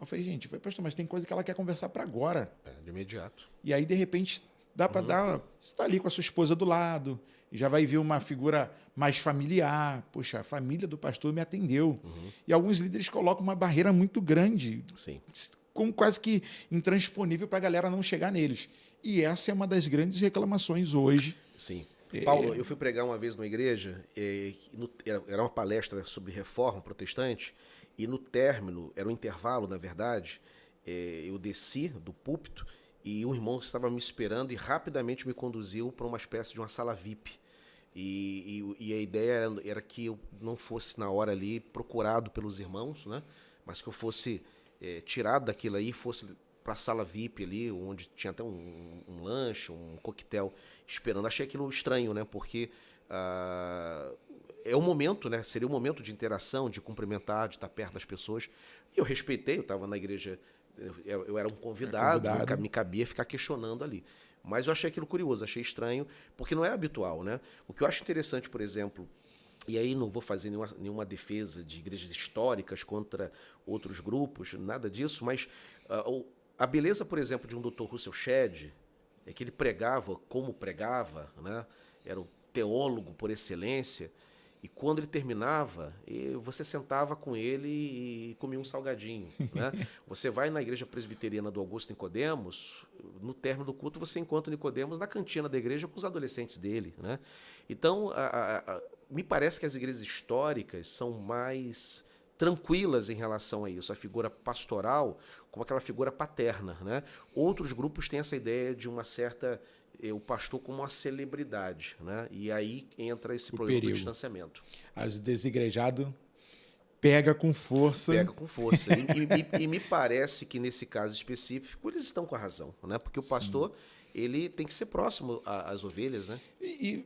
Eu falei, gente, pastor, mas tem coisa que ela quer conversar para agora. De imediato. E aí, de repente, dá para dar... Você está ali com a sua esposa do lado, e já vai vir uma figura mais familiar. Poxa, a família do pastor me atendeu. E alguns líderes colocam uma barreira muito grande. Sim. Como quase que intransponível para a galera não chegar neles. E essa é uma das grandes reclamações hoje. Sim. Paulo, eu fui pregar uma vez numa igreja, era uma palestra sobre reforma protestante, e no término, era um intervalo, na verdade, eu desci do púlpito e um irmão estava me esperando e rapidamente me conduziu para uma espécie de uma sala VIP. E a ideia era que eu não fosse, na hora ali, procurado pelos irmãos, né? Mas que eu fosse tirado daquilo aí, fosse para a sala VIP ali, onde tinha até um lanche, um coquetel esperando. Achei aquilo estranho, né? Porque é o momento, né? Seria um momento de interação, de cumprimentar, de estar perto das pessoas. E eu respeitei, eu estava na igreja, eu era um convidado, nunca me cabia ficar questionando ali. Mas eu achei aquilo curioso, achei estranho, porque não é habitual, né? O que eu acho interessante, por exemplo, e aí não vou fazer nenhuma defesa de igrejas históricas contra outros grupos, nada disso, mas a beleza, por exemplo, de um Dr. Russell Shedd é que ele pregava como pregava, né? Era um teólogo por excelência, e quando ele terminava, você sentava com ele e comia um salgadinho, né? Você vai na igreja presbiteriana do Augusto Nicodemos, no término do culto você encontra o Nicodemos na cantina da igreja com os adolescentes dele, né? Então, me parece que as igrejas históricas são mais tranquilas em relação a isso, a figura pastoral como aquela figura paterna, né? Outros grupos têm essa ideia de uma certa o pastor como uma celebridade, né? E aí entra esse problema do distanciamento. As desigrejado pega com força. Pega com força. E me parece que nesse caso específico eles estão com a razão, né? Porque o pastor ele tem que ser próximo às ovelhas, né? E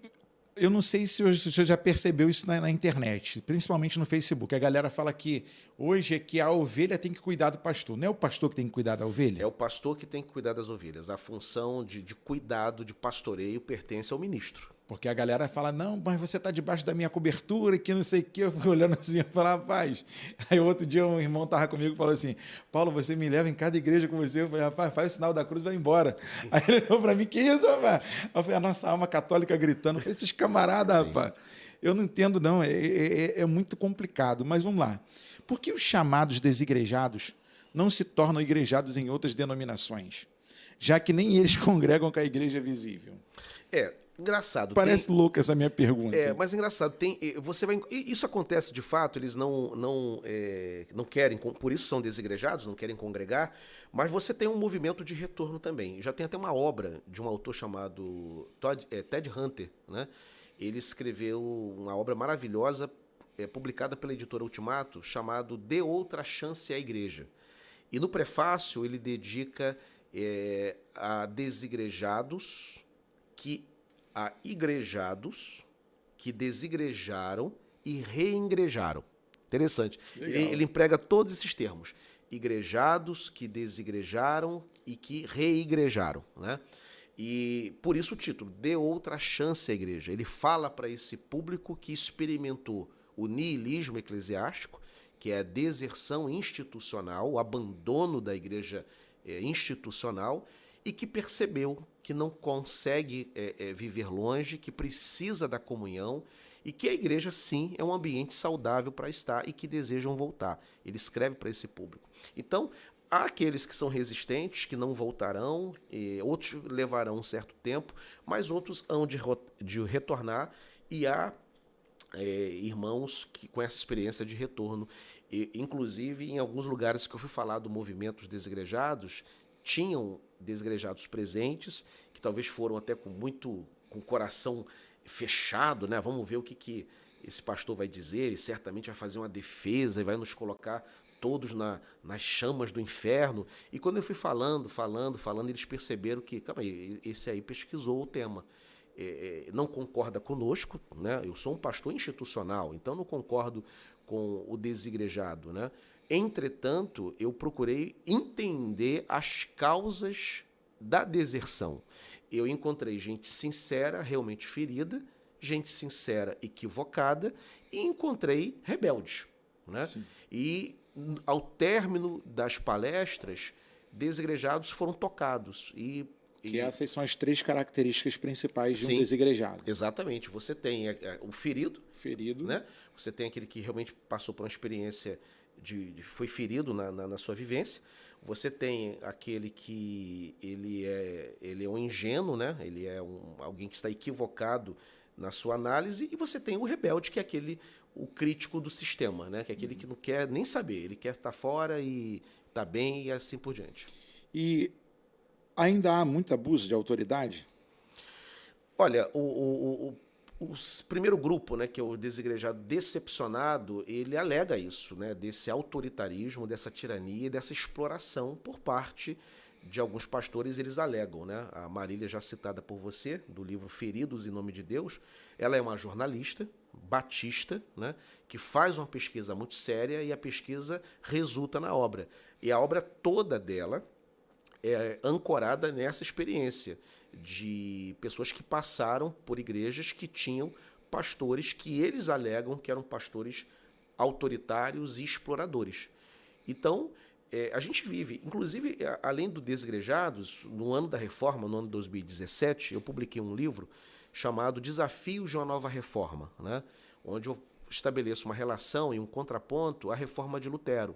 eu não sei se você já percebeu isso na internet, principalmente no Facebook. A galera fala que hoje é que a ovelha tem que cuidar do pastor. Não é o pastor que tem que cuidar da ovelha? É o pastor que tem que cuidar das ovelhas. A função de cuidado, de pastoreio, pertence ao ministro. Porque a galera fala, não, mas você está debaixo da minha cobertura, que não sei o quê. Eu fico olhando assim, eu falo, rapaz. Aí outro dia um irmão estava comigo e falou assim, Paulo, você me leva em cada igreja com você. Eu falei, rapaz, faz o sinal da cruz e vai embora. Sim. Aí ele olhou para mim, que isso, rapaz? Eu falei, a nossa alma católica gritando. Eu falei, esses camaradas, rapaz. Eu não entendo, não. É muito complicado. Mas vamos lá. Por que os chamados desigrejados não se tornam igrejados em outras denominações? Já que nem eles congregam com a igreja visível. Engraçado. Parece louca essa minha pergunta. Mas engraçado. Isso acontece de fato, eles não querem, por isso são desigrejados, não querem congregar, mas você tem um movimento de retorno também. Já tem até uma obra de um autor chamado Ted Hunter, né? Ele escreveu uma obra maravilhosa, publicada pela editora Ultimato, chamado Dê Outra Chance à Igreja. E no prefácio ele dedica a desigrejados a igrejados que desigrejaram e reingrejaram. Interessante. Ele emprega todos esses termos. Igrejados que desigrejaram e que reigrejaram, né? E por isso o título, Dê Outra Chance à Igreja. Ele fala para esse público que experimentou o niilismo eclesiástico, que é a deserção institucional, o abandono da igreja institucional, e que percebeu que não consegue viver longe, que precisa da comunhão e que a igreja, sim, é um ambiente saudável para estar e que desejam voltar. Ele escreve para esse público. Então, há aqueles que são resistentes, que não voltarão, outros levarão um certo tempo, mas outros hão de retornar, e há irmãos que com essa experiência de retorno. Inclusive, em alguns lugares que eu fui falar do movimento dos desigrejados, tinham desigrejados presentes, que talvez foram até com o coração fechado, né? Vamos ver o que esse pastor vai dizer, ele certamente vai fazer uma defesa e vai nos colocar todos nas chamas do inferno. E quando eu fui falando, eles perceberam que, calma aí, esse aí pesquisou o tema. Não concorda conosco, né? Eu sou um pastor institucional, então não concordo com o desigrejado, né? Entretanto, eu procurei entender as causas da deserção. Eu encontrei gente sincera, realmente ferida, gente sincera, equivocada, e encontrei rebeldes, né? E ao término das palestras, desigrejados foram tocados. Que essas são as 3 características principais de um desigrejado. Exatamente. Você tem o ferido, né? Você tem aquele que realmente passou por uma experiência foi ferido na sua vivência. Você tem aquele que ele é um ingênuo, né? Ele é alguém que está equivocado na sua análise, e você tem o rebelde, que é o crítico do sistema, né? Que é aquele que não quer nem saber, ele quer estar fora e estar bem e assim por diante. E ainda há muito abuso de autoridade? Olha, o primeiro grupo, né, que é o desigrejado decepcionado, ele alega isso, né, desse autoritarismo, dessa tirania, dessa exploração por parte de alguns pastores, eles alegam, né? A Marília, já citada por você, do livro Feridos em Nome de Deus, ela é uma jornalista batista, né? Que faz uma pesquisa muito séria e a pesquisa resulta na obra. E a obra toda dela é ancorada nessa experiência de pessoas que passaram por igrejas que tinham pastores que eles alegam que eram pastores autoritários e exploradores. Então, a gente vive, inclusive, além do Desigrejados, no ano da Reforma, no ano de 2017, eu publiquei um livro chamado Desafios de uma Nova Reforma, né? Onde eu estabeleço uma relação e um contraponto à reforma de Lutero.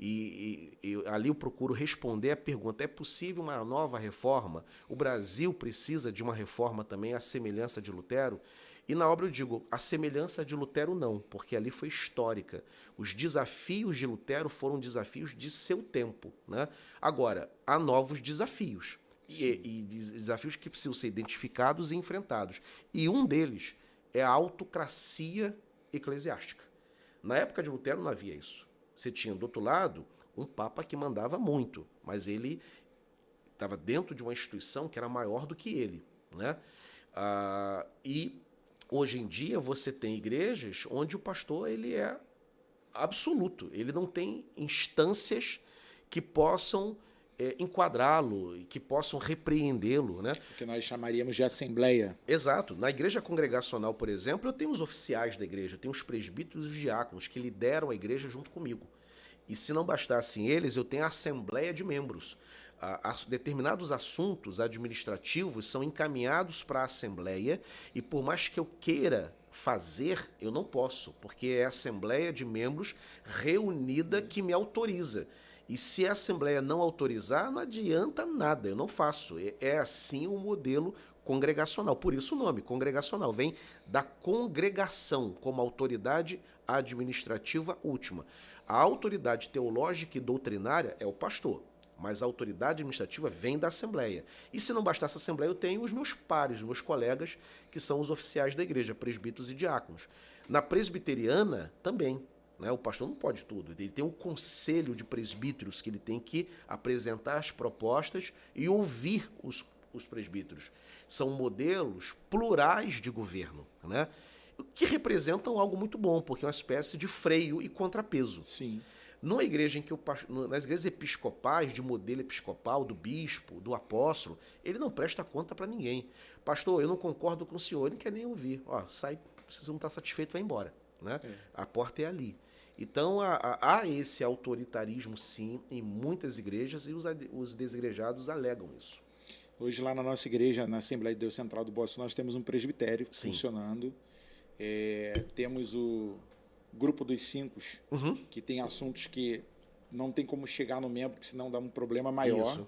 E ali eu procuro responder a pergunta: é possível uma nova reforma? O Brasil precisa de uma reforma também à semelhança de Lutero? E na obra eu digo, a semelhança de Lutero não, porque ali foi histórica. Os desafios de Lutero foram desafios de seu tempo, né? Agora, há novos desafios. E desafios que precisam ser identificados e enfrentados. E um deles é a autocracia eclesiástica. Na época de Lutero não havia isso. Você tinha, do outro lado, um papa que mandava muito, mas ele estava dentro de uma instituição que era maior do que ele, né? E hoje em dia você tem igrejas onde o pastor ele é absoluto, ele não tem instâncias que possam enquadrá-lo e que possam repreendê-lo, né? O que nós chamaríamos de assembleia. Exato. Na igreja congregacional, por exemplo, eu tenho os oficiais da igreja, eu tenho os presbíteros e os diáconos que lideram a igreja junto comigo. E se não bastassem eles, eu tenho a assembleia de membros. Determinados assuntos administrativos são encaminhados para a assembleia e por mais que eu queira fazer, eu não posso, porque é a assembleia de membros reunida que me autoriza. E se a Assembleia não autorizar, não adianta nada, eu não faço. É assim o modelo congregacional. Por isso o nome, congregacional, vem da congregação como autoridade administrativa última. A autoridade teológica e doutrinária é o pastor, mas a autoridade administrativa vem da Assembleia. E se não bastasse a Assembleia, eu tenho os meus pares, os meus colegas, que são os oficiais da igreja, presbíteros e diáconos. Na presbiteriana, também. O pastor não pode tudo, ele tem um conselho de presbíteros que ele tem que apresentar as propostas e ouvir os presbíteros. São modelos plurais de governo, né? Que representam algo muito bom, porque é uma espécie de freio e contrapeso. Sim. Numa igreja em que nas igrejas episcopais, de modelo episcopal, do bispo, do apóstolo, ele não presta conta para ninguém. Pastor, eu não concordo com o senhor, ele não quer nem ouvir. Sai, se você não está satisfeito, vai embora. Né? A porta é ali. Então, há esse autoritarismo, sim, em muitas igrejas, e os desigrejados alegam isso. Hoje, lá na nossa igreja, na Assembleia de Deus Central do Bosque, nós temos um presbitério funcionando. Temos o Grupo dos Cinco, que tem assuntos que não tem como chegar no membro, porque senão dá um problema maior. Isso.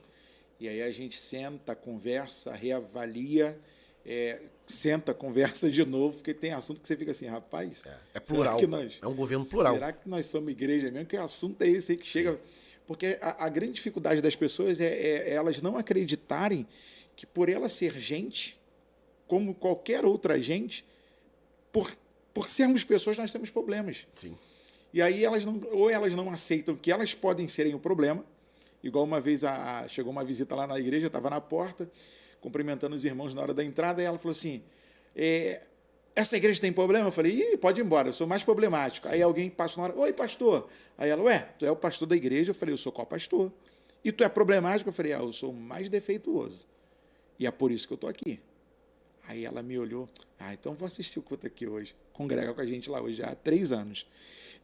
E aí a gente senta, conversa, reavalia, senta, conversa de novo, porque tem assunto que você fica assim, rapaz... É plural, é um governo plural. Será que nós somos igreja mesmo? Que assunto é esse aí que chega... Porque a grande dificuldade das pessoas é elas não acreditarem que por ela ser gente, como qualquer outra gente, por sermos pessoas, nós temos problemas. Sim. E aí elas não aceitam que elas podem serem o problema. Igual uma vez chegou uma visita lá na igreja, estava na porta, cumprimentando os irmãos na hora da entrada, e ela falou assim, essa igreja tem problema? Eu falei, pode ir embora, eu sou mais problemático. Sim. Aí alguém passa na hora, oi, pastor. Aí ela, tu é o pastor da igreja? Eu falei, eu sou qual pastor? E tu é problemático? Eu falei, eu sou o mais defeituoso. E é por isso que eu estou aqui. Aí ela me olhou, então vou assistir o culto aqui hoje. Congrega com a gente lá hoje, já há 3 anos.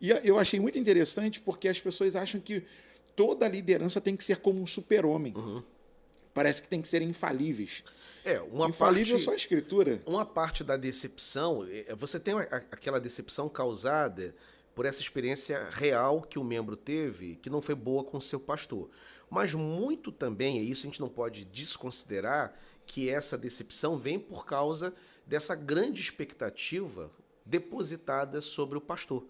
E eu achei muito interessante porque as pessoas acham que toda liderança tem que ser como um super-homem. Parece que tem que ser infalíveis. Infalível é só a escritura. Uma parte da decepção, você tem aquela decepção causada por essa experiência real que o membro teve, que não foi boa com o seu pastor. Mas muito também, e isso a gente não pode desconsiderar, que essa decepção vem por causa dessa grande expectativa depositada sobre o pastor.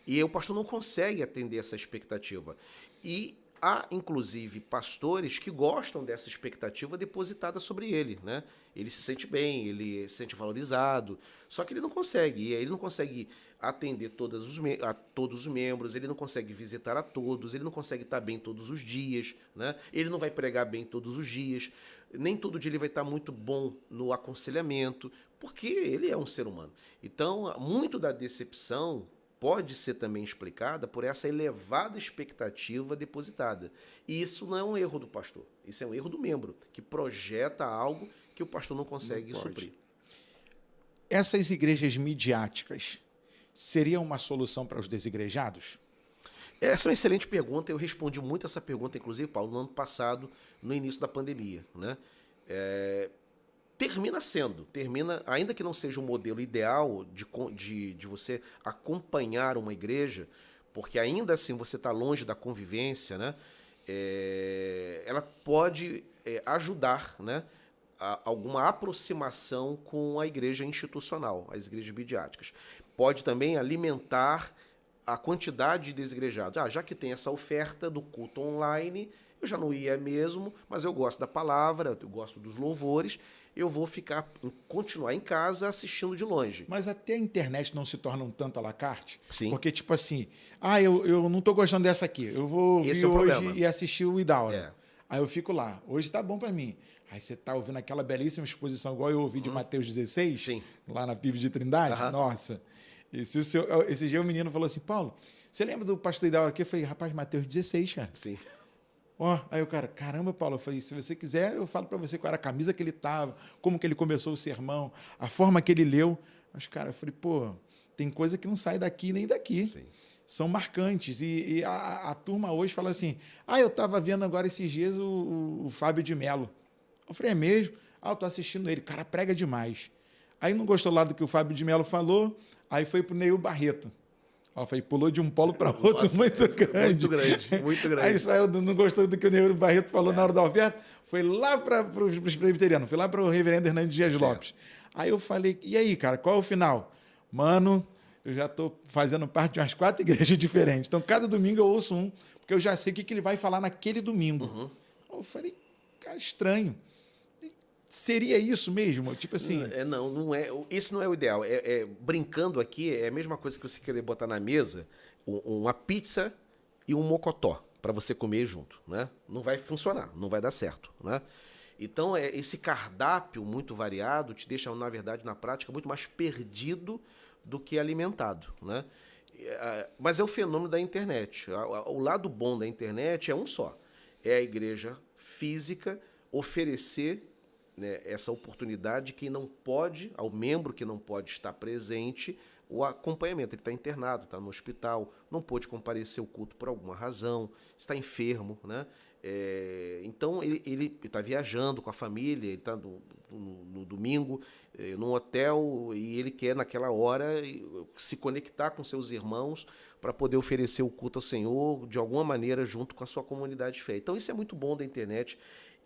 E o pastor não consegue atender essa expectativa. E há, inclusive, pastores que gostam dessa expectativa depositada sobre ele, né? Ele se sente bem, ele se sente valorizado, só que ele não consegue, e aí ele não consegue atender a todos os membros, ele não consegue visitar a todos, ele não consegue estar bem todos os dias, né? Ele não vai pregar bem todos os dias, nem todo dia ele vai estar muito bom no aconselhamento, porque ele é um ser humano. Então, muito da decepção pode ser também explicada por essa elevada expectativa depositada. E isso não é um erro do pastor, isso é um erro do membro, que projeta algo que o pastor não consegue suprir. Essas igrejas midiáticas seriam uma solução para os desigrejados? Essa é uma excelente pergunta, eu respondi muito essa pergunta, inclusive, Paulo, no ano passado, no início da pandemia, né? Termina, ainda que não seja o modelo ideal de você acompanhar uma igreja, porque ainda assim você está longe da convivência, né? Ela pode ajudar, né, a alguma aproximação com a igreja institucional, as igrejas midiáticas. Pode também alimentar a quantidade de desigrejados. Já que tem essa oferta do culto online, eu já não ia mesmo, mas eu gosto da palavra, eu gosto dos louvores, eu vou continuar em casa assistindo de longe. Mas até a internet não se torna um tanto à la carte? Sim. Porque, tipo assim, eu não estou gostando dessa aqui, eu vou ouvir hoje e assistir o Idaura. Aí eu fico lá, hoje tá bom para mim. Aí você tá ouvindo aquela belíssima exposição, igual eu ouvi de Mateus 16, Sim. lá na PIB de Trindade. Nossa, esse dia o menino falou assim, Paulo, você lembra do pastor Idaura aqui? Eu falei, rapaz, Mateus 16, cara. Sim. Aí o cara, caramba, Paulo, eu falei, se você quiser, eu falo para você qual era a camisa que ele tava, como que ele começou o sermão, a forma que ele leu. Mas, cara, eu falei, tem coisa que não sai daqui nem daqui. Sim. São marcantes. E a turma hoje fala assim, eu estava vendo agora esses dias o Fábio de Mello. Eu falei, é mesmo? Eu estou assistindo ele, cara, prega demais. Aí não gostou lá do que o Fábio de Mello falou, aí foi pro Neil Barreto. Falei, pulou de um polo para outro. Nossa, muito grande. Muito grande. Aí saiu, não gostou do que o Neil Barreto falou na hora da oferta, foi lá para os presbiterianos, foi lá para o reverendo Hernandes Dias Lopes. Aí eu falei, e aí, cara, qual é o final? Mano, eu já estou fazendo parte de umas 4 igrejas diferentes. Então, cada domingo eu ouço um, porque eu já sei o que ele vai falar naquele domingo. Eu falei, cara, estranho. Seria isso mesmo? Tipo assim... Não é. Esse não é o ideal. Brincando aqui, é a mesma coisa que você querer botar na mesa uma pizza e um mocotó para você comer junto, né? Não vai funcionar, não vai dar certo, né? Então, esse cardápio muito variado te deixa, na verdade, na prática, muito mais perdido do que alimentado, né? Mas é o fenômeno da internet. O lado bom da internet é um só. É a igreja física oferecer, né, essa oportunidade que não pode, ao membro que não pode estar presente, o acompanhamento. Ele está internado, está no hospital, não pôde comparecer ao culto por alguma razão, está enfermo, né? Então ele está viajando com a família, ele está no domingo num hotel e ele quer naquela hora se conectar com seus irmãos para poder oferecer o culto ao Senhor de alguma maneira junto com a sua comunidade de fé. Então isso é muito bom da internet.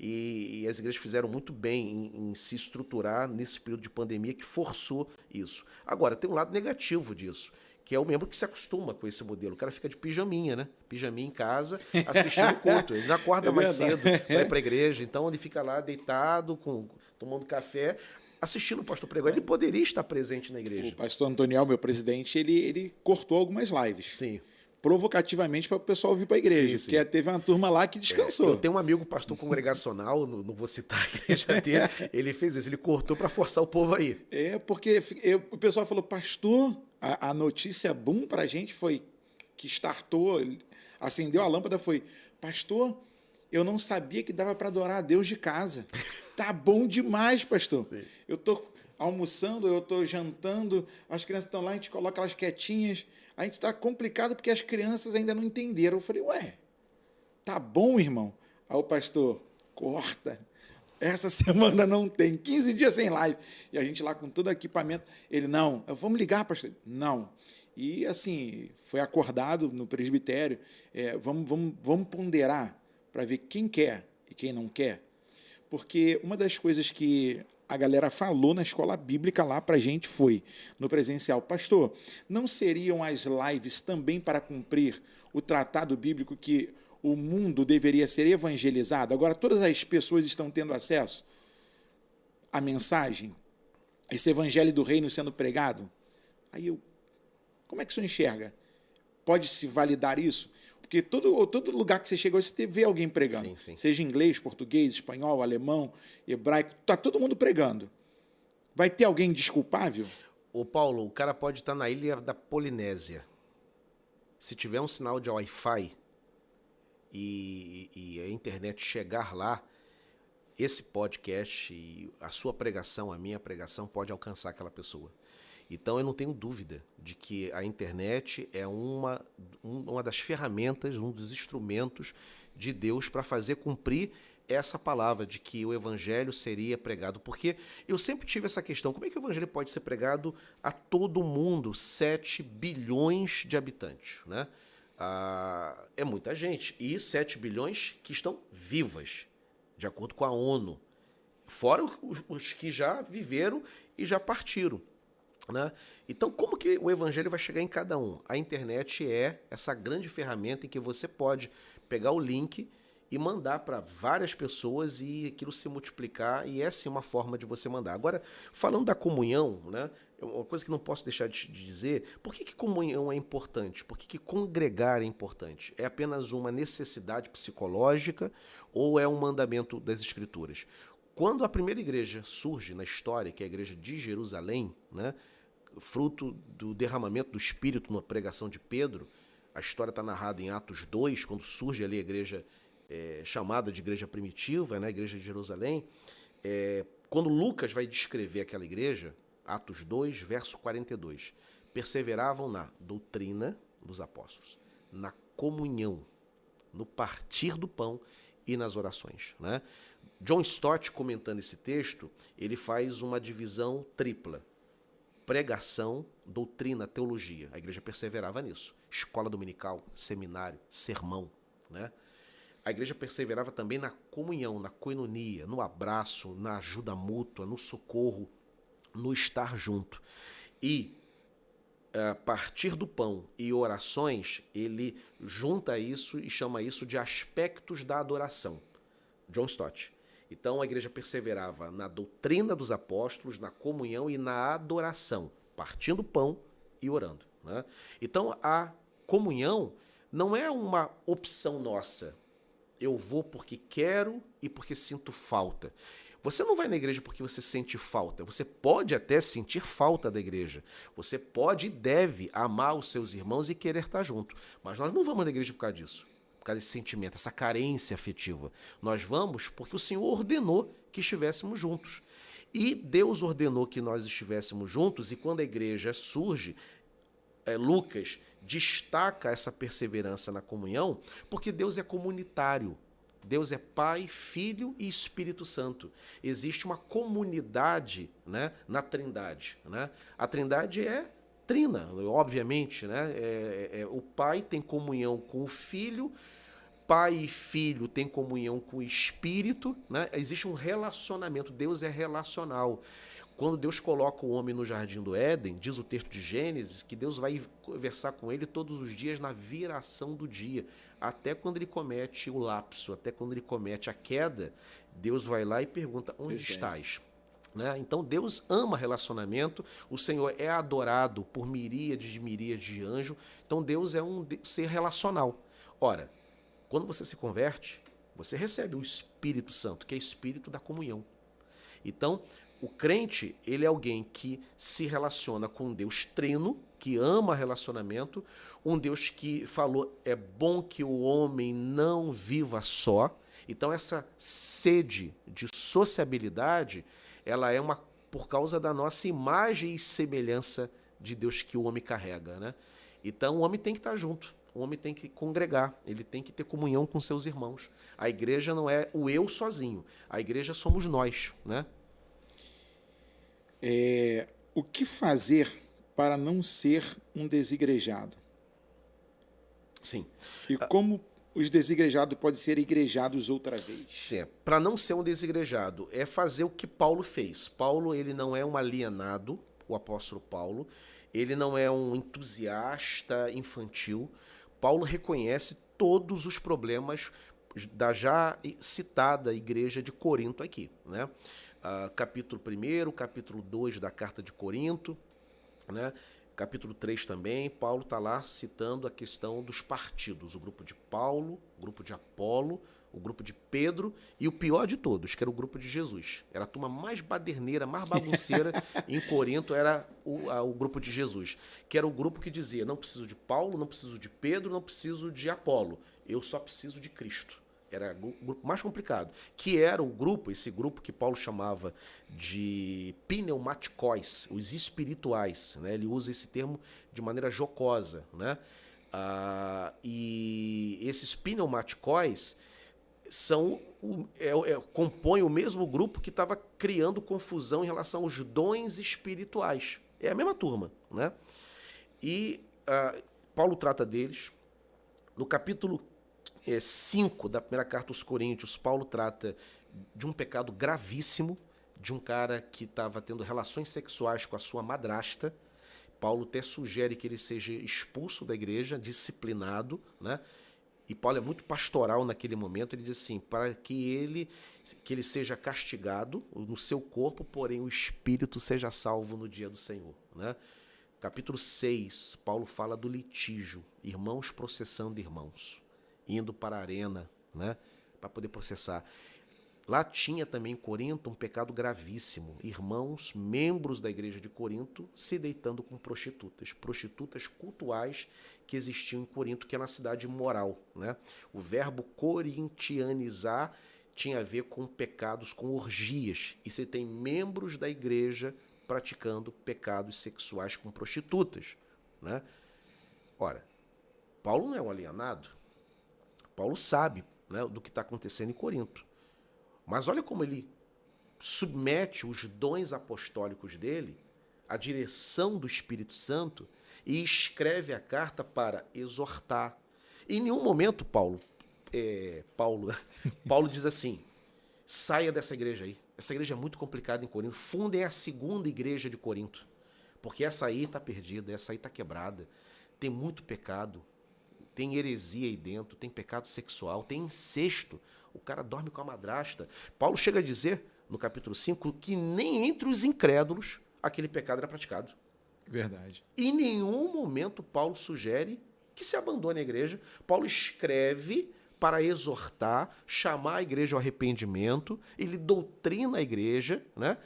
E as igrejas fizeram muito bem em se estruturar nesse período de pandemia que forçou isso. Agora, tem um lado negativo disso, que é o membro que se acostuma com esse modelo. O cara fica de pijaminha, né? Pijaminha em casa, assistindo o culto. Ele não acorda mais cedo para ir para a igreja, então ele fica lá deitado, tomando café, assistindo o pastor pregar. Ele poderia estar presente na igreja. O pastor Antoniel, meu presidente, ele cortou algumas lives. Sim. Provocativamente para o pessoal vir para a igreja, sim. porque teve uma turma lá que descansou. Eu tenho um amigo pastor congregacional, não vou citar a igreja dele, ele fez isso, ele cortou para forçar o povo aí. Porque o pessoal falou, pastor, a notícia boom para a gente foi que startou, acendeu a lâmpada, foi, pastor, eu não sabia que dava para adorar a Deus de casa. Tá bom demais, pastor. Sim. Eu estou almoçando, eu estou jantando, as crianças estão lá, a gente coloca elas quietinhas, a gente está complicado porque as crianças ainda não entenderam. Eu falei, tá bom, irmão? Aí o pastor, corta. Essa semana não tem, 15 dias sem live. E a gente lá com todo o equipamento. Ele, não, vamos ligar, pastor? Não. E assim, foi acordado no presbitério, vamos ponderar para ver quem quer e quem não quer. Porque uma das coisas que a galera falou na escola bíblica lá para a gente foi, no presencial, pastor, não seriam as lives também para cumprir o tratado bíblico que o mundo deveria ser evangelizado, agora todas as pessoas estão tendo acesso à mensagem, esse evangelho do reino sendo pregado. Como é que o senhor enxerga? Pode-se validar isso? Porque todo lugar que você chega, você vê alguém pregando. Sim. Seja inglês, português, espanhol, alemão, hebraico, está todo mundo pregando. Vai ter alguém desculpável? Ô Paulo, o cara pode estar na ilha da Polinésia. Se tiver um sinal de Wi-Fi e a internet chegar lá, esse podcast e a sua pregação, a minha pregação, pode alcançar aquela pessoa. Então eu não tenho dúvida de que a internet é uma das ferramentas, um dos instrumentos de Deus para fazer cumprir essa palavra de que o evangelho seria pregado. Porque eu sempre tive essa questão, como é que o evangelho pode ser pregado a todo mundo, 7 bilhões de habitantes, né? É muita gente, e 7 bilhões que estão vivas, de acordo com a ONU, fora os que já viveram e já partiram, né? Então, como que o evangelho vai chegar em cada um? A internet é essa grande ferramenta em que você pode pegar o link e mandar para várias pessoas e aquilo se multiplicar, e essa é uma forma de você mandar. Agora, falando da comunhão, né, uma coisa que não posso deixar de dizer, por que comunhão é importante? Por que congregar é importante? É apenas uma necessidade psicológica ou é um mandamento das Escrituras? Quando a primeira igreja surge na história, que é a igreja de Jerusalém, né, fruto do derramamento do Espírito na pregação de Pedro, a história está narrada em Atos 2, quando surge ali a igreja chamada de igreja primitiva, né, a igreja de Jerusalém. Quando Lucas vai descrever aquela igreja, Atos 2, verso 42, perseveravam na doutrina dos apóstolos, na comunhão, no partir do pão e nas orações, né? John Stott, comentando esse texto, ele faz uma divisão tripla: pregação, doutrina, teologia. A igreja perseverava nisso. Escola dominical, seminário, sermão, né? A igreja perseverava também na comunhão, na koinonia, no abraço, na ajuda mútua, no socorro, no estar junto. E a partir do pão e orações, ele junta isso e chama isso de aspectos da adoração. John Stott. Então a igreja perseverava na doutrina dos apóstolos, na comunhão e na adoração, partindo o pão e orando, né? Então a comunhão não é uma opção nossa. Eu vou porque quero e porque sinto falta. Você não vai na igreja porque você sente falta. Você pode até sentir falta da igreja. Você pode e deve amar os seus irmãos e querer estar junto. Mas nós não vamos na igreja por causa disso, por causa desse sentimento, essa carência afetiva. Nós vamos porque o Senhor ordenou que estivéssemos juntos. E Deus ordenou que nós estivéssemos juntos, e quando a igreja surge, Lucas destaca essa perseverança na comunhão, porque Deus é comunitário. Deus é Pai, Filho e Espírito Santo. Existe uma comunidade, né, na Trindade, né? A Trindade é trina, obviamente, né? O Pai tem comunhão com o Filho, Pai e Filho têm comunhão com o Espírito, né? Existe um relacionamento, Deus é relacional. Quando Deus coloca o homem no jardim do Éden, diz o texto de Gênesis, que Deus vai conversar com ele todos os dias na viração do dia, até quando ele comete o lapso, até quando ele comete a queda, Deus vai lá e pergunta: onde estás? Né? Então Deus ama relacionamento, o Senhor é adorado por miríades de anjos, então Deus é um ser relacional. Ora, quando você se converte, você recebe o Espírito Santo, que é espírito da comunhão. Então, o crente, ele é alguém que se relaciona com um Deus trino, que ama relacionamento, um Deus que falou: é bom que o homem não viva só. Então essa sede de sociabilidade, ela é por causa da nossa imagem e semelhança de Deus que o homem carrega, né? Então o homem tem que estar junto, o homem tem que congregar, ele tem que ter comunhão com seus irmãos. A igreja não é o eu sozinho, a igreja somos nós, né? O que fazer para não ser um desigrejado? Sim. E como os desigrejados podem ser igrejados outra vez? Sim. Para não ser um desigrejado, é fazer o que Paulo fez. Paulo, ele não é um alienado, o apóstolo Paulo. Ele não é um entusiasta infantil. Paulo reconhece todos os problemas da já citada igreja de Corinto aqui, né? Capítulo 1, capítulo 2 da carta de Corinto, né? Capítulo 3 também, Paulo está lá citando a questão dos partidos, o grupo de Paulo, o grupo de Apolo, o grupo de Pedro e o pior de todos, que era o grupo de Jesus. Era a turma mais baderneira, mais bagunceira em Corinto, era o grupo de Jesus, que era o grupo que dizia, não preciso de Paulo, não preciso de Pedro, não preciso de Apolo, eu só preciso de Cristo. Era o grupo mais complicado, que era o grupo, esse grupo que Paulo chamava de pneumaticóis, os espirituais, né? Ele usa esse termo de maneira jocosa, né? E esses pneumaticóis compõem o mesmo grupo que estava criando confusão em relação aos dons espirituais. É a mesma turma, né? E Paulo trata deles. No capítulo 5 da primeira carta aos Coríntios, Paulo trata de um pecado gravíssimo, de um cara que estava tendo relações sexuais com a sua madrasta. Paulo até sugere que ele seja expulso da igreja, disciplinado, né? E Paulo é muito pastoral naquele momento, ele diz assim, para que ele seja castigado no seu corpo, porém o espírito seja salvo no dia do Senhor, né? Capítulo 6, Paulo fala do litígio, irmãos processando irmãos, indo para a arena, né, para poder processar. Lá tinha também em Corinto um pecado gravíssimo. Irmãos, membros da igreja de Corinto, se deitando com prostitutas cultuais que existiam em Corinto, que é uma cidade imoral, né? O verbo corintianizar tinha a ver com pecados, com orgias. E você tem membros da igreja praticando pecados sexuais com prostitutas, né? Ora, Paulo não é um alienado. Paulo sabe, né, do que está acontecendo em Corinto. Mas olha como ele submete os dons apostólicos dele à direção do Espírito Santo e escreve a carta para exortar. Em nenhum momento Paulo diz assim, saia dessa igreja aí. Essa igreja é muito complicada em Corinto. Fundem a segunda igreja de Corinto. Porque essa aí está perdida, essa aí está quebrada. Tem muito pecado. Tem heresia aí dentro, tem pecado sexual, tem incesto. O cara dorme com a madrasta. Paulo chega a dizer, no capítulo 5, que nem entre os incrédulos aquele pecado era praticado. Verdade. Em nenhum momento Paulo sugere que se abandone a igreja. Paulo escreve para exortar, chamar a igreja ao arrependimento, ele doutrina a igreja, né?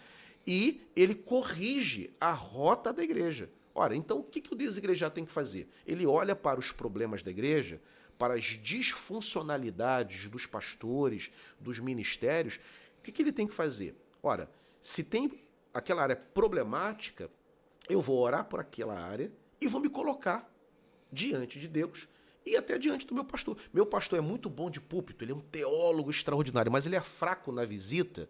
E ele corrige a rota da igreja. Ora, então o que o desigrejado tem que fazer? Ele olha para os problemas da igreja, para as disfuncionalidades dos pastores, dos ministérios. O que ele tem que fazer? Ora, se tem aquela área problemática, eu vou orar por aquela área e vou me colocar diante de Deus e até diante do meu pastor. Meu pastor é muito bom de púlpito, ele é um teólogo extraordinário, mas ele é fraco na visita,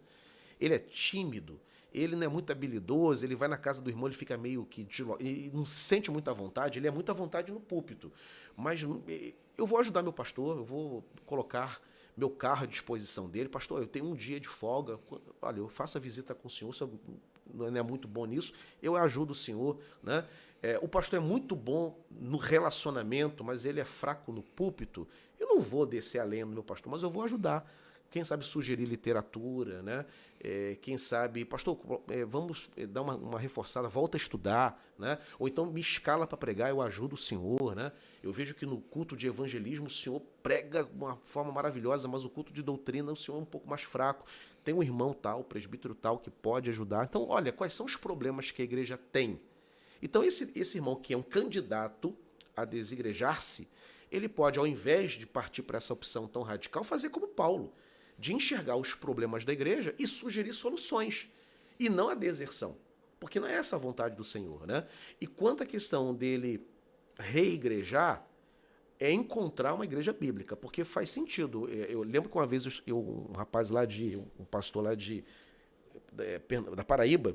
ele é tímido, ele não é muito habilidoso, ele vai na casa do irmão, ele fica meio que... ele não sente muita vontade, ele é muita vontade no púlpito. Mas eu vou ajudar meu pastor, eu vou colocar meu carro à disposição dele. Pastor, eu tenho um dia de folga, olha, eu faço a visita com o senhor, o senhor não é muito bom nisso, eu ajudo o senhor, né? O pastor é muito bom no relacionamento, mas ele é fraco no púlpito. Eu não vou descer além do meu pastor, mas eu vou ajudar. Quem sabe sugerir literatura, né? Quem sabe, pastor, vamos dar uma reforçada, volta a estudar, né? Ou então me escala para pregar, eu ajudo o senhor, né? Eu vejo que no culto de evangelismo o senhor prega de uma forma maravilhosa, mas o culto de doutrina o senhor é um pouco mais fraco. Tem um irmão tal, presbítero tal, que pode ajudar. Então, olha, quais são os problemas que a igreja tem? Então, esse irmão que é um candidato a desigrejar-se, ele pode, ao invés de partir para essa opção tão radical, fazer como Paulo, de enxergar os problemas da igreja e sugerir soluções, e não a deserção, porque não é essa a vontade do Senhor, né? E quanto à questão dele reigrejar, é encontrar uma igreja bíblica, porque faz sentido. Eu lembro que uma vez um rapaz lá um pastor lá da Paraíba,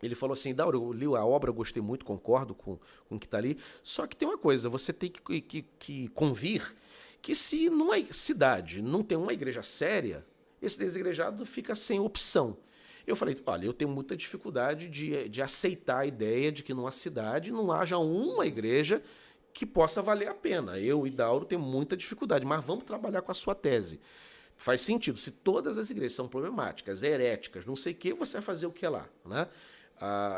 ele falou assim, Dauro, eu li a obra, eu gostei muito, concordo com o que está ali, só que tem uma coisa, você tem que convir que se numa cidade não tem uma igreja séria, esse desigrejado fica sem opção. Eu falei, olha, eu tenho muita dificuldade de aceitar a ideia de que numa cidade não haja uma igreja que possa valer a pena. Eu e Dauro temos muita dificuldade, mas vamos trabalhar com a sua tese. Faz sentido. Se todas as igrejas são problemáticas, heréticas, não sei o que, você vai fazer o que lá, né?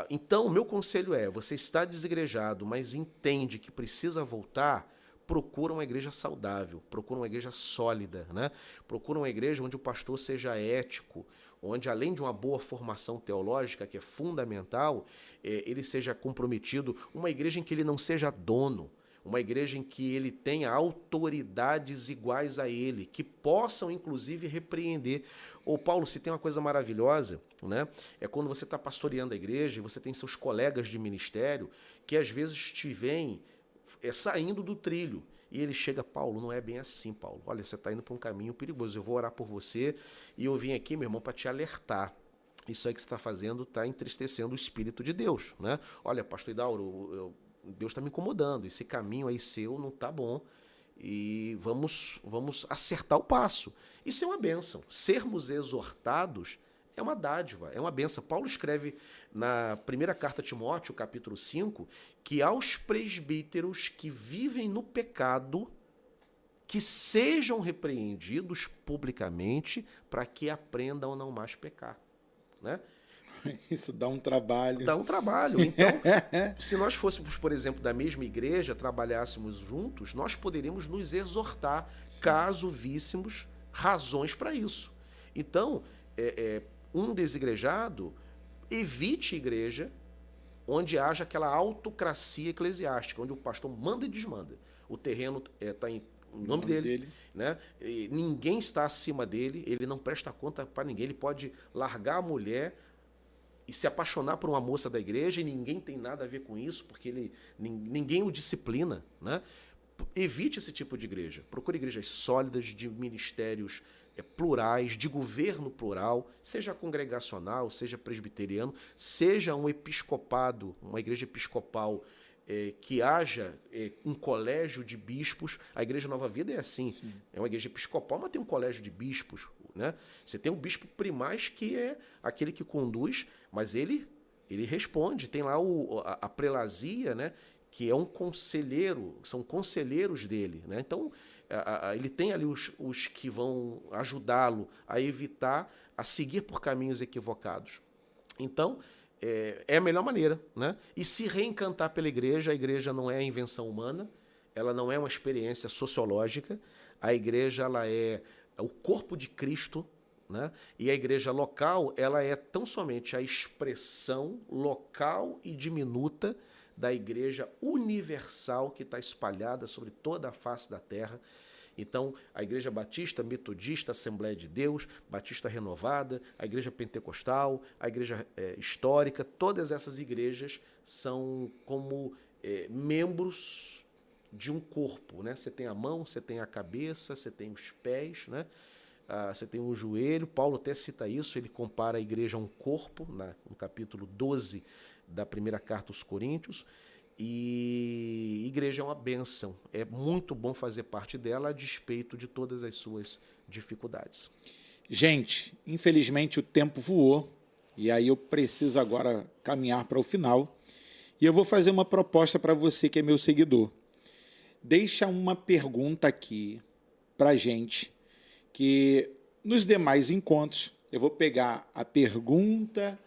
Então, o meu conselho é, você está desigrejado, mas entende que precisa voltar, procura uma igreja saudável, procura uma igreja sólida, né? Procura uma igreja onde o pastor seja ético, onde além de uma boa formação teológica, que é fundamental, ele seja comprometido, uma igreja em que ele não seja dono, uma igreja em que ele tenha autoridades iguais a ele, que possam, inclusive, repreender. Ô, Paulo, se tem uma coisa maravilhosa, né? É quando você está pastoreando a igreja e você tem seus colegas de ministério que às vezes te veem saindo do trilho. E ele chega, Paulo, não é bem assim, Paulo. Olha, você está indo para um caminho perigoso. Eu vou orar por você e eu vim aqui, meu irmão, para te alertar. Isso aí que você está fazendo está entristecendo o Espírito de Deus, né? Olha, pastor Idauro, Deus está me incomodando. Esse caminho aí seu não está bom. E vamos acertar o passo. Isso é uma bênção. Sermos exortados é uma dádiva, é uma bênção. Paulo escreve na primeira carta a Timóteo, capítulo 5, que aos presbíteros que vivem no pecado, que sejam repreendidos publicamente para que aprendam a não mais pecar, né? Isso dá um trabalho. Dá um trabalho. Então, se nós fôssemos, por exemplo, da mesma igreja, trabalhássemos juntos, nós poderíamos nos exortar, sim, caso víssemos razões para isso. Então, um desigrejado, evite igreja onde haja aquela autocracia eclesiástica, onde o pastor manda e desmanda. O terreno está em nome dele. Né? E ninguém está acima dele, ele não presta conta para ninguém, ele pode largar a mulher e se apaixonar por uma moça da igreja e ninguém tem nada a ver com isso, porque ninguém o disciplina, né? Evite esse tipo de igreja. Procure igrejas sólidas, de ministérios plurais, de governo plural, seja congregacional, seja presbiteriano, seja um episcopado, uma igreja episcopal, que haja um colégio de bispos. A Igreja Nova Vida é assim. Sim. É uma igreja episcopal, mas tem um colégio de bispos, né? Você tem o bispo primaz, que é aquele que conduz, mas ele responde. Tem lá a prelazia, né? Que é um conselheiro, são conselheiros dele, né? Então, ele tem ali os que vão ajudá-lo a evitar, a seguir por caminhos equivocados. Então, é a melhor maneira, né? E se reencantar pela igreja, a igreja não é a invenção humana, ela não é uma experiência sociológica, a igreja ela é o corpo de Cristo, né? E a igreja local ela é tão somente a expressão local e diminuta da igreja universal que está espalhada sobre toda a face da terra. Então, a Igreja Batista, Metodista, Assembleia de Deus, Batista Renovada, a Igreja Pentecostal, a Igreja Histórica, todas essas igrejas são como membros de um corpo, né? Você tem a mão, você tem a cabeça, você tem os pés, né? Você tem um joelho. Paulo até cita isso, ele compara a igreja a um corpo, no capítulo 12 da primeira carta aos Coríntios. E igreja é uma bênção, é muito bom fazer parte dela a despeito de todas as suas dificuldades. Gente, infelizmente o tempo voou e aí eu preciso agora caminhar para o final e eu vou fazer uma proposta para você que é meu seguidor. Deixa uma pergunta aqui para a gente, que nos demais encontros eu vou pegar a pergunta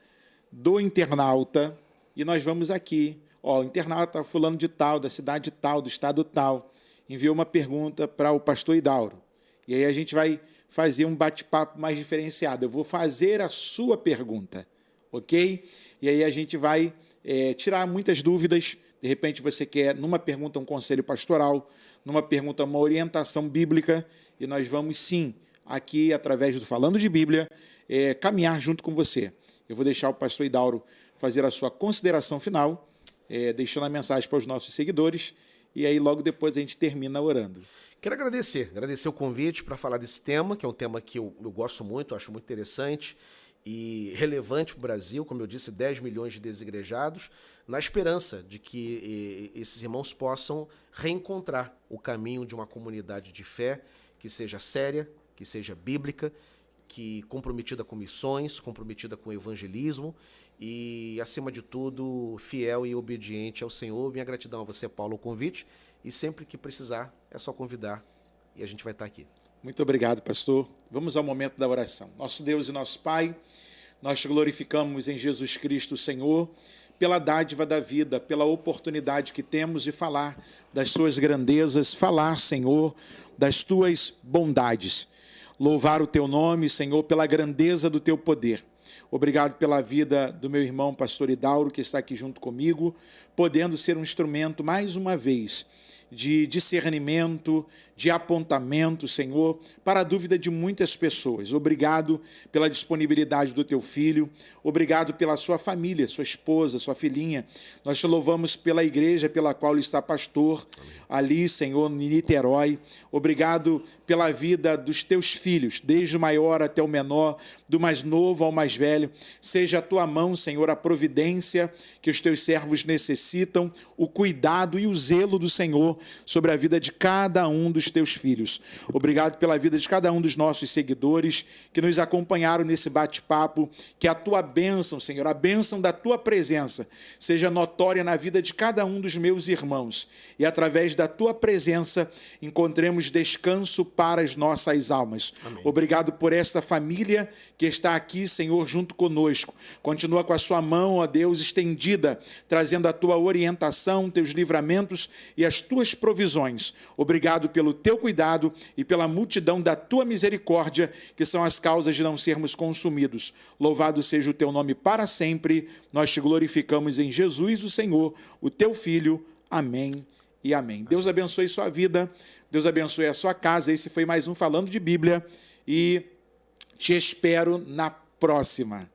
do internauta e nós vamos aqui. O internauta fulano de tal, da cidade tal, do estado tal, enviou uma pergunta para o pastor Idauro. E aí a gente vai fazer um bate-papo mais diferenciado. Eu vou fazer a sua pergunta, ok? E aí a gente vai tirar muitas dúvidas. De repente você quer, numa pergunta, um conselho pastoral, numa pergunta, uma orientação bíblica, e nós vamos sim, aqui, através do Falando de Bíblia, caminhar junto com você. Eu vou deixar o pastor Idauro fazer a sua consideração final, deixando a mensagem para os nossos seguidores, e aí logo depois a gente termina orando. Quero agradecer o convite para falar desse tema, que é um tema que eu gosto muito, eu acho muito interessante e relevante para o Brasil, como eu disse, 10 milhões de desigrejados, na esperança de que esses irmãos possam reencontrar o caminho de uma comunidade de fé que seja séria, que seja bíblica, que comprometida com missões, comprometida com evangelismo e, acima de tudo, fiel e obediente ao Senhor. Minha gratidão a você, Paulo, o convite, e sempre que precisar é só convidar e a gente vai estar aqui. Muito obrigado, pastor. Vamos ao momento da oração. Nosso Deus e nosso Pai, nós te glorificamos em Jesus Cristo, Senhor, pela dádiva da vida, pela oportunidade que temos de falar das tuas grandezas, falar, Senhor, das tuas bondades. Louvar o teu nome, Senhor, pela grandeza do teu poder. Obrigado pela vida do meu irmão, pastor Idauro, que está aqui junto comigo, podendo ser um instrumento, mais uma vez, de discernimento, de apontamento, Senhor, para a dúvida de muitas pessoas. Obrigado pela disponibilidade do teu filho, obrigado pela sua família, sua esposa, sua filhinha. Nós te louvamos pela igreja pela qual ele está pastor, ali, Senhor, em Niterói. Obrigado pela vida dos teus filhos, desde o maior até o menor, do mais novo ao mais velho. Seja a tua mão, Senhor, a providência que os teus servos necessitam, o cuidado e o zelo do Senhor sobre a vida de cada um dos teus filhos. Obrigado pela vida de cada um dos nossos seguidores que nos acompanharam nesse bate-papo, que a tua bênção, Senhor, a bênção da tua presença seja notória na vida de cada um dos meus irmãos e através da tua presença encontremos descanso para as nossas almas. Amém. Obrigado por esta família que está aqui, Senhor, junto conosco. Continua com a sua mão, ó Deus, estendida, trazendo a tua orientação, teus livramentos e as tuas provisões. Obrigado pelo teu cuidado e pela multidão da tua misericórdia, que são as causas de não sermos consumidos. Louvado seja o teu nome para sempre. Nós te glorificamos em Jesus, o Senhor, o teu Filho. Amém e amém. Deus abençoe sua vida, Deus abençoe a sua casa. Esse foi mais um Falando de Bíblia e te espero na próxima.